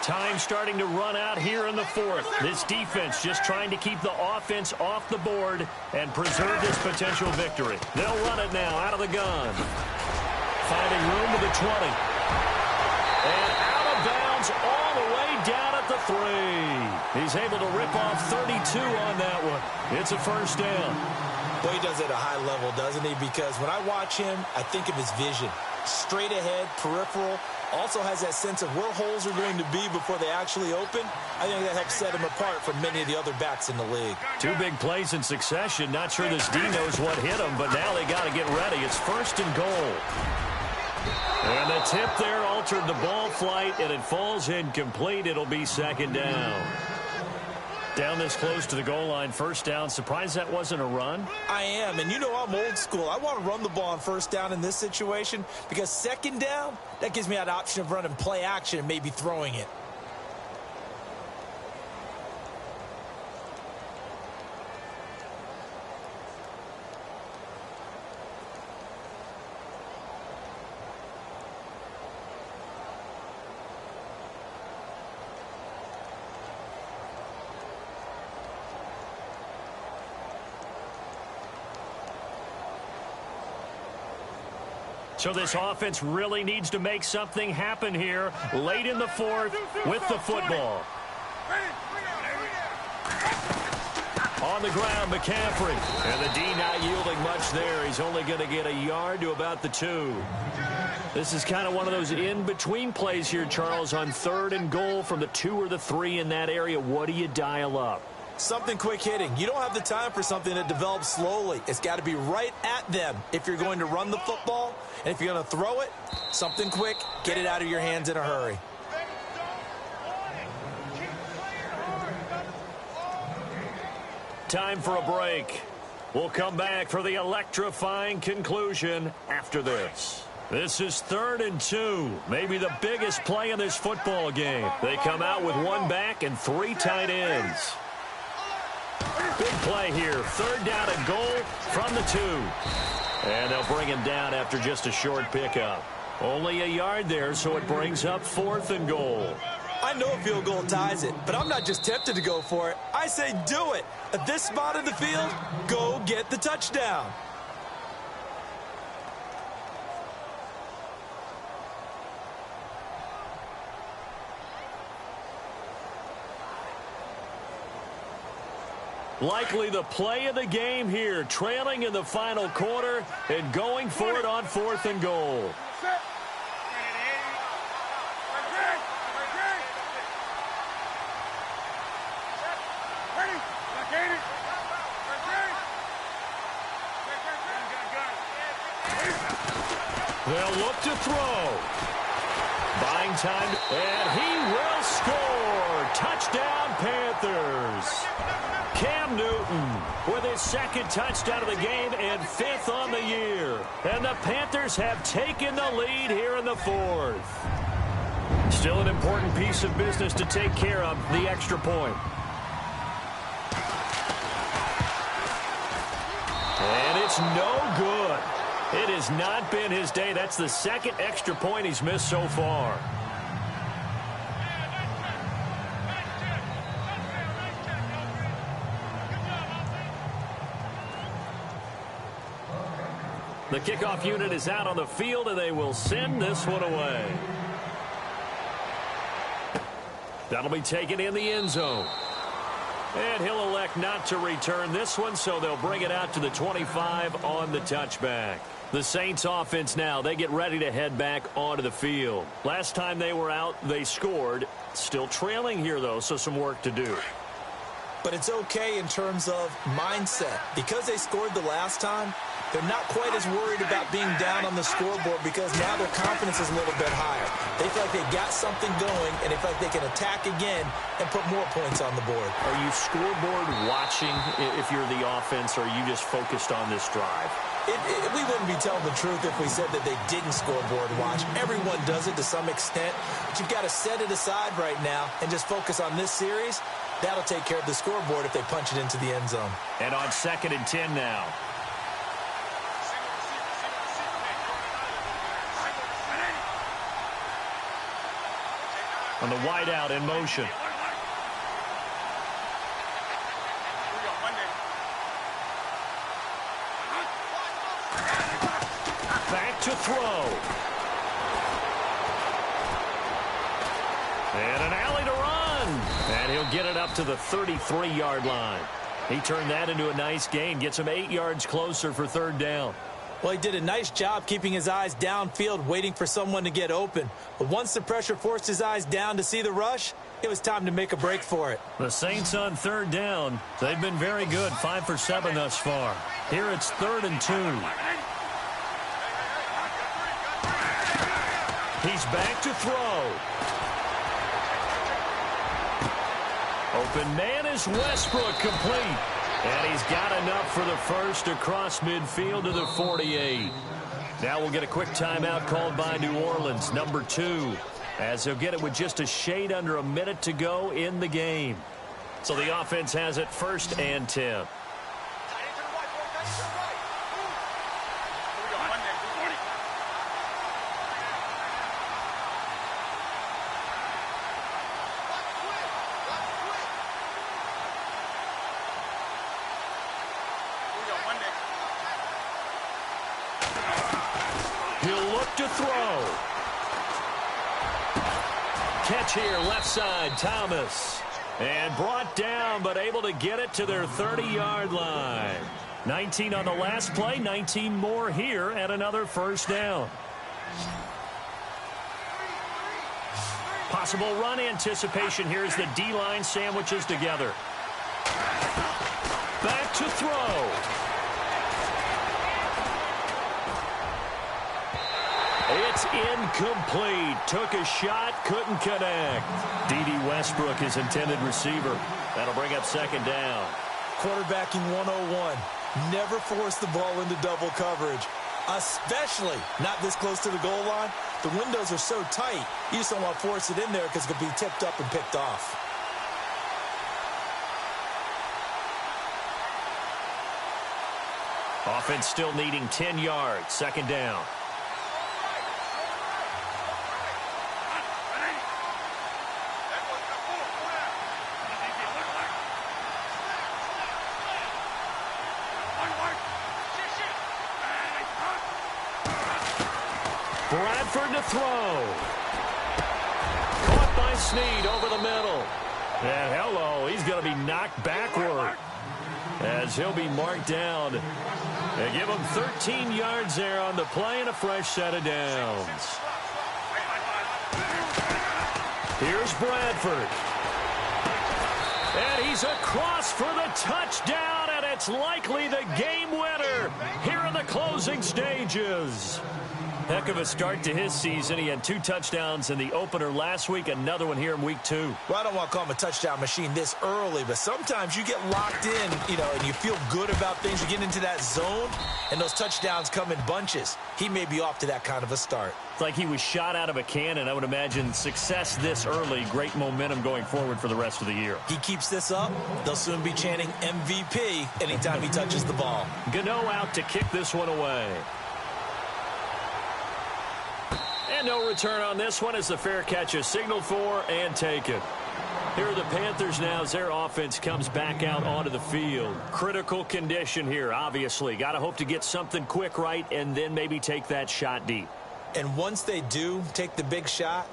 Time starting to run out here in the fourth. This defense just trying to keep the offense off the board and preserve this potential victory. They'll run it now out of the gun. Finding room to the 20. And out of bounds all the way down at the 3. He's able to rip off 32 on that one. It's a first down. Well, he does it at a high level, doesn't he? Because when I watch him, I think of his vision. Straight ahead, peripheral. Also has that sense of where holes are going to be before they actually open. I think that helps set him apart from many of the other backs in the league. Two big plays in succession. Not sure this D knows what hit him, but now they got to get ready. It's first and goal. And the tip there altered the ball flight, and it falls incomplete. It'll be second down. Down this close to the goal line, first down. Surprised that wasn't a run? I am, and you know I'm old school. I want to run the ball on first down in this situation because second down, that gives me that option of running play action and maybe throwing it. So this offense really needs to make something happen here late in the fourth with the football. On the ground, McCaffrey. And the D not yielding much there. He's only going to get a yard to about the 2. This is kind of one of those in-between plays here, Charles, on third and goal from the 2 or the 3 in that area. What do you dial up? Something quick hitting. You don't have the time for something that develops slowly. It's got to be right at them if you're going to run the football. And if you're going to throw it, something quick, get it out of your hands in a hurry. Time for a break. We'll come back for the electrifying conclusion after this. This is 3rd and 2, maybe the biggest play in this football game. They come out with 1 back and 3 tight ends. Big play here. 3rd down and goal from the 2. And they'll bring him down after just a short pickup. Only a yard there, so it brings up 4th and goal. I know a field goal ties it, but I'm not just tempted to go for it. I say do it. At this spot of the field, go get the touchdown. Likely the play of the game here, trailing in the final quarter and going for it on 4th and goal. They'll look to throw. Buying time, and he will score. Touchdown, Panthers. Cam Newton with his 2nd touchdown of the game and 5th on the year. And the Panthers have taken the lead here in the 4th. Still an important piece of business to take care of, the extra point. And it's no good. It has not been his day. That's the 2nd extra point he's missed so far. The kickoff unit is out on the field, and they will send this one away. That'll be taken in the end zone. And he'll elect not to return this one, so they'll bring it out to the 25 on the touchback. The Saints offense now, they get ready to head back onto the field. Last time they were out, they scored. Still trailing here, though, so some work to do. But it's okay in terms of mindset. Because they scored the last time, they're not quite as worried about being down on the scoreboard because now their confidence is a little bit higher. They feel like they got something going, and they feel like they can attack again and put more points on the board. Are you scoreboard watching if you're the offense, or are you just focused on this drive? We wouldn't be telling the truth if we said that they didn't scoreboard watch. Everyone does it to some extent, but you've got to set it aside right now and just focus on this series. That'll take care of the scoreboard if they punch it into the end zone. And on 2nd and 10 now. on the wideout in motion. Back to throw. And an alley to run. And he'll get it up to the 33-yard line. He turned that into a nice gain. Gets him 8 yards closer for third down. Well, he did a nice job keeping his eyes downfield, waiting for someone to get open. But once the pressure forced his eyes down to see the rush, it was time to make a break for it. The Saints on third down. They've been very good, 5 for 7 thus far. Here it's 3rd and 2. He's back to throw. Open man is Westbrook, complete. And he's got enough for the first across midfield to the 48. Now we'll get a quick timeout called by New Orleans, number 2, as he'll get it with just a shade under a minute to go in the game. So the offense has it 1st and 10. To throw. Catch here, left side, Thomas. And brought down, but able to get it to their 30-yard line. 19 on the last play, 19 more here at another first down. Possible run anticipation here as the D-line sandwiches together. Back to throw. It's incomplete. Took a shot, couldn't connect. D.D. Westbrook, his intended receiver. That'll bring up 2nd down. Quarterbacking 101. Never force the ball into double coverage, especially not this close to the goal line. The windows are so tight, you just don't want to force it in there because it could be tipped up and picked off. Offense still needing 10 yards. 2nd down. Bradford to throw. Caught by Snead over the middle. And hello, he's going to be knocked backward as he'll be marked down. They give him 13 yards there on the play and a fresh set of downs. Here's Bradford. And he's across for the touchdown, and it's likely the game winner here in the closing stages. Heck of a start to his season. He had 2 touchdowns in the opener last week, another one here in week 2. Well, I don't want to call him a touchdown machine this early, but sometimes you get locked in, and you feel good about things. You get into that zone, and those touchdowns come in bunches. He may be off to that kind of a start. It's like he was shot out of a cannon. I would imagine success this early, great momentum going forward for the rest of the year. He keeps this up, they'll soon be chanting MVP anytime he touches the ball. Gano out to kick this one away. And no return on this one as the fair catch is signaled for and taken. Here are the Panthers now as their offense comes back out onto the field. Critical condition here, obviously. Got to hope to get something quick right and then maybe take that shot deep. And once they do take the big shot,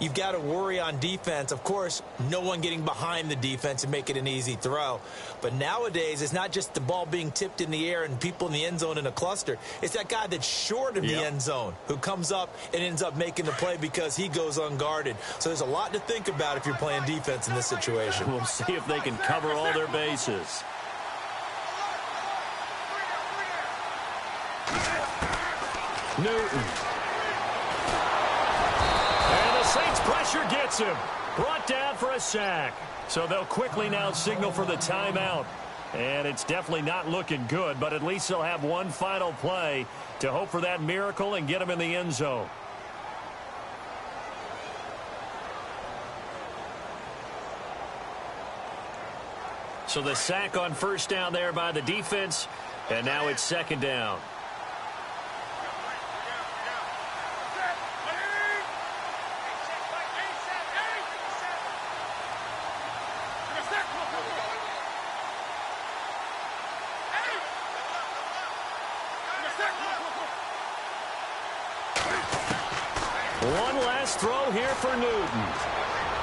you've got to worry on defense. Of course, no one getting behind the defense and make it an easy throw. But nowadays, it's not just the ball being tipped in the air and people in the end zone in a cluster. It's that guy that's short of the end zone who comes up and ends up making the play because he goes unguarded. So there's a lot to think about if you're playing defense in this situation. We'll see if they can cover all their bases. Newton. Saints pressure gets him. Brought down for a sack. So they'll quickly now signal for the timeout. And it's definitely not looking good, but at least they'll have one final play to hope for that miracle and get him in the end zone. So the sack on first down there by the defense, and now it's 2nd down. One last throw here for Newton.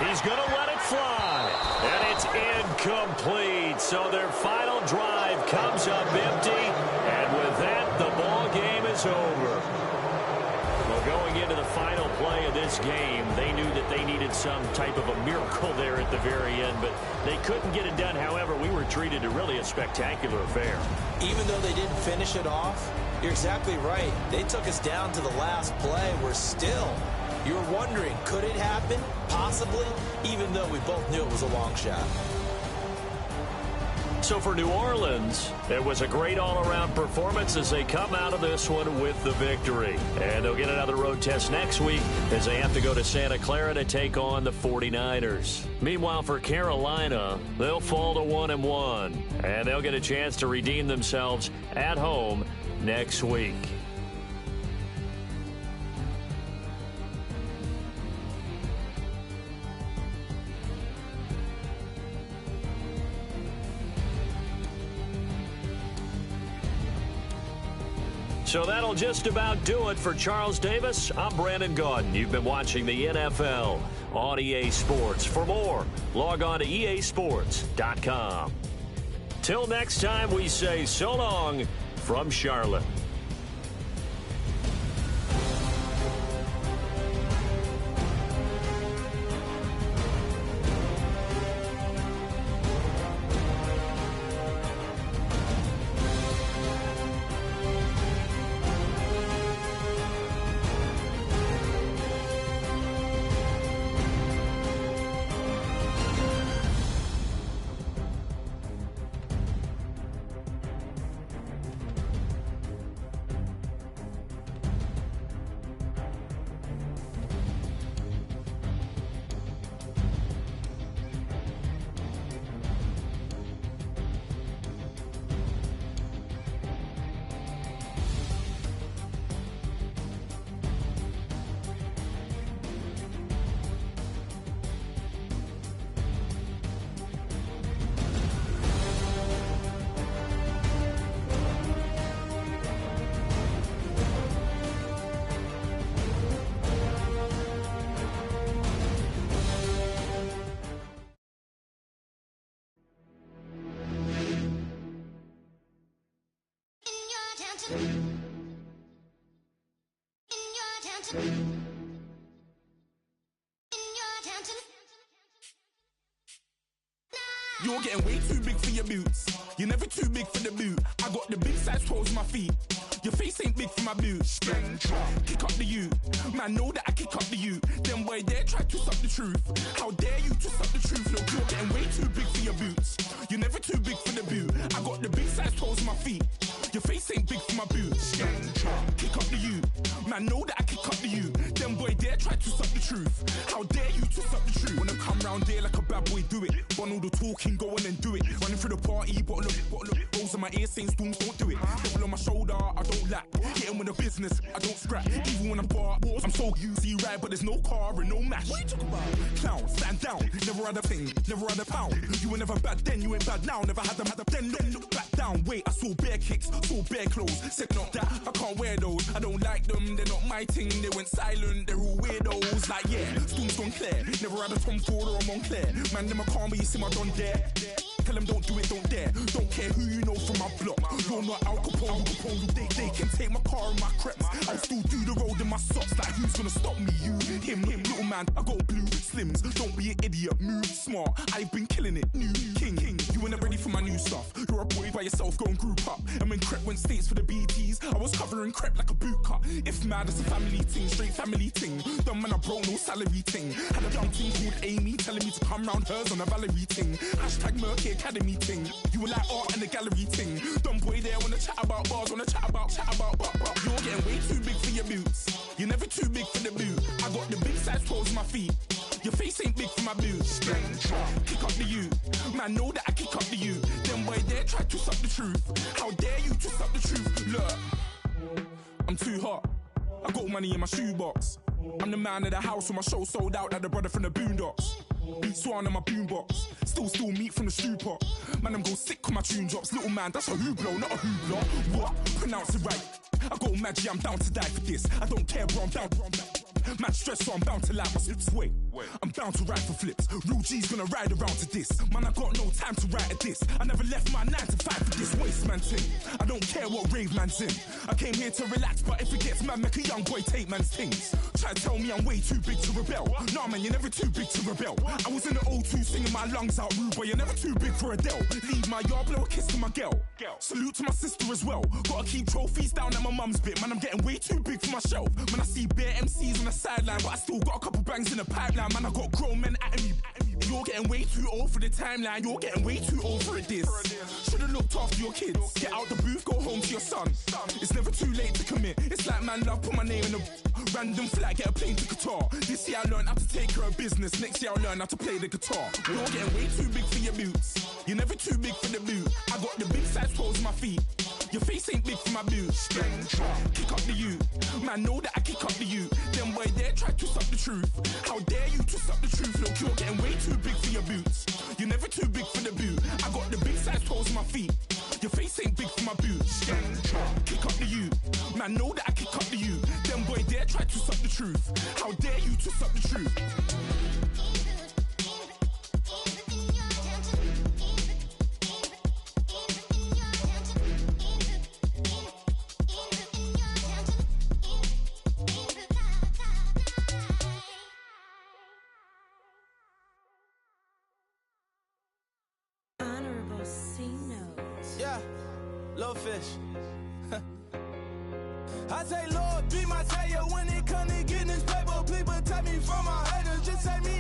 He's going to let it fly. And it's incomplete. So their final drive comes up empty. And with that, the ball game is over. Well, going into the final play of this game, they knew that they needed some type of a miracle there at the very end, but they couldn't get it done. However, we were treated to really a spectacular affair. Even though they didn't finish it off, you're exactly right. They took us down to the last play. We're still, you're wondering, could it happen? Possibly, even though we both knew it was a long shot. So for New Orleans, it was a great all-around performance as they come out of this one with the victory. And they'll get another road test next week as they have to go to Santa Clara to take on the 49ers. Meanwhile, for Carolina, they'll fall to 1-1, and they'll get a chance to redeem themselves at home next week. So that'll just about do it for Charles Davis. I'm Brandon Gaudin. You've been watching the NFL on EA Sports. For more, log on to easports.com. Till next time, we say so long from Charlotte. You're getting way too big for your boots. You're never too big for the boot. I got the big size toes on my feet. Your face ain't big for my boots. Kick up the you. Man, know that I kick up the you. Them boy there try to suck the truth. How dare you to suck the truth? Look, you're getting way too big for your boots. You're never too big for the boot. I got the big size toes on my feet. Your face ain't big for my boots. Kick up the you. Man, know that I kick up the you. Them boy there try to suck the truth. How dare you to suck the truth? Wanna come round there like a bad boy, do it. Want all the talking, go on and do it. Running through the party, bottle up. Rolls in my ear saying storms, don't do it. Devil on my shoulder, I don't lack. Hitting with the business, I don't scrap. Even when I'm bar, I'm so easy right, but there's no car and no match. What you talking about? Clown, stand down. Never had a thing, never had a pound. You were never bad then, you ain't bad now. Never had them, then look back down. Wait, I saw bare kicks, saw bare clothes. Said not that, I can't wear those. I don't like them, they're not my thing. They went silent, they're all weirdos. Like yeah, storms gone clear. Never had a Tom Ford or a Montclair. Man, them I can't be, you see my done there. Tell them don't do it, don't dare. Don't care who you know from my block. You're not Al Capone. They can take my car and my crepes. I'll still do the road in my socks. Like who's gonna stop me? You, him, little man. I got blue slims. Don't be an idiot. Move smart. I've been killing it. New king. You were never ready for my new stuff. You're a boy by yourself. Go and group up. And when Crep went states for the BTs, I was covering Crep like a boot cut. If mad, it's a family ting, straight family ting. Dumb man, I broke no salary ting. Had a young ting called Amy telling me to come round hers on a Valerie ting. Hashtag Murky Academy ting. You were like art and the gallery ting. Dumb boy there wanna chat about bars, wanna chat about. You're getting way too big for your boots. You're never too big for the boot. I got the big size toes on my feet. Your face ain't big for my boots. Kick up the you. Man, know that I kick up the you. Them boy there try to suck the truth. How dare you to suck the truth? Look, I'm too hot. I got money in my shoebox. I'm the man of the house when my show sold out like the brother from the Boondocks. Beat Swan in my boombox. Still meat from the stew pot. Man, I'm go sick when my tune drops. Little man, that's a hooplo, not a hoopla. What? Pronounce it right. I got magic, I'm down to die for this. I don't care, bro, I'm down. Man stress, so I'm bound to like my slips. Wait, I'm bound to ride for flips. Real G's gonna ride around to this. Man, I got no time to write at this. I never left my 9 to 5 for this waste man thing. I don't care what rave man's in. I came here to relax, but if it gets mad, make a young boy take man's things. Try to tell me I'm way too big to rebel. Nah, man, you're never too big to rebel. I was in the O2 singing my lungs out, rude, but you're never too big for Adele. Leave my yard, blow a kiss to my girl. Salute to my sister as well. Gotta keep trophies down at my mum's bit. Man, I'm getting way too big for my shelf. Man, I see bare MCs on the sideline, but I still got a couple bangs in the pipeline. Man, I got grown men at me. You're getting way too old for the timeline. You're getting way too old for a diss. Should've looked after your kids. Get out the booth, go home to your son. It's never too late to commit. It's like man love, put my name in a random flight, get a plane to Qatar. This year I learned how to take care of business. Next year I'll learn how to play the guitar. You're getting way too big for your boots. You're never too big for the boot. I got the big size toes on my feet. Your face ain't big for my boots. Kick up the you. Man, know that I kick up the you. Them boy there try to twist up the truth. How dare you twist up the truth? Look, you're getting way too big for your boots. You're never too big for the boot. I got the big size toes on my feet. Your face ain't big for my boots. Kick up the you. Man, know that I kick up the you. Them boy there try to twist up the truth. How dare you twist up the truth? Yeah, little fish. I say, Lord, be my savior when it comes to getting this paper. Please protect me from my haters. Just take me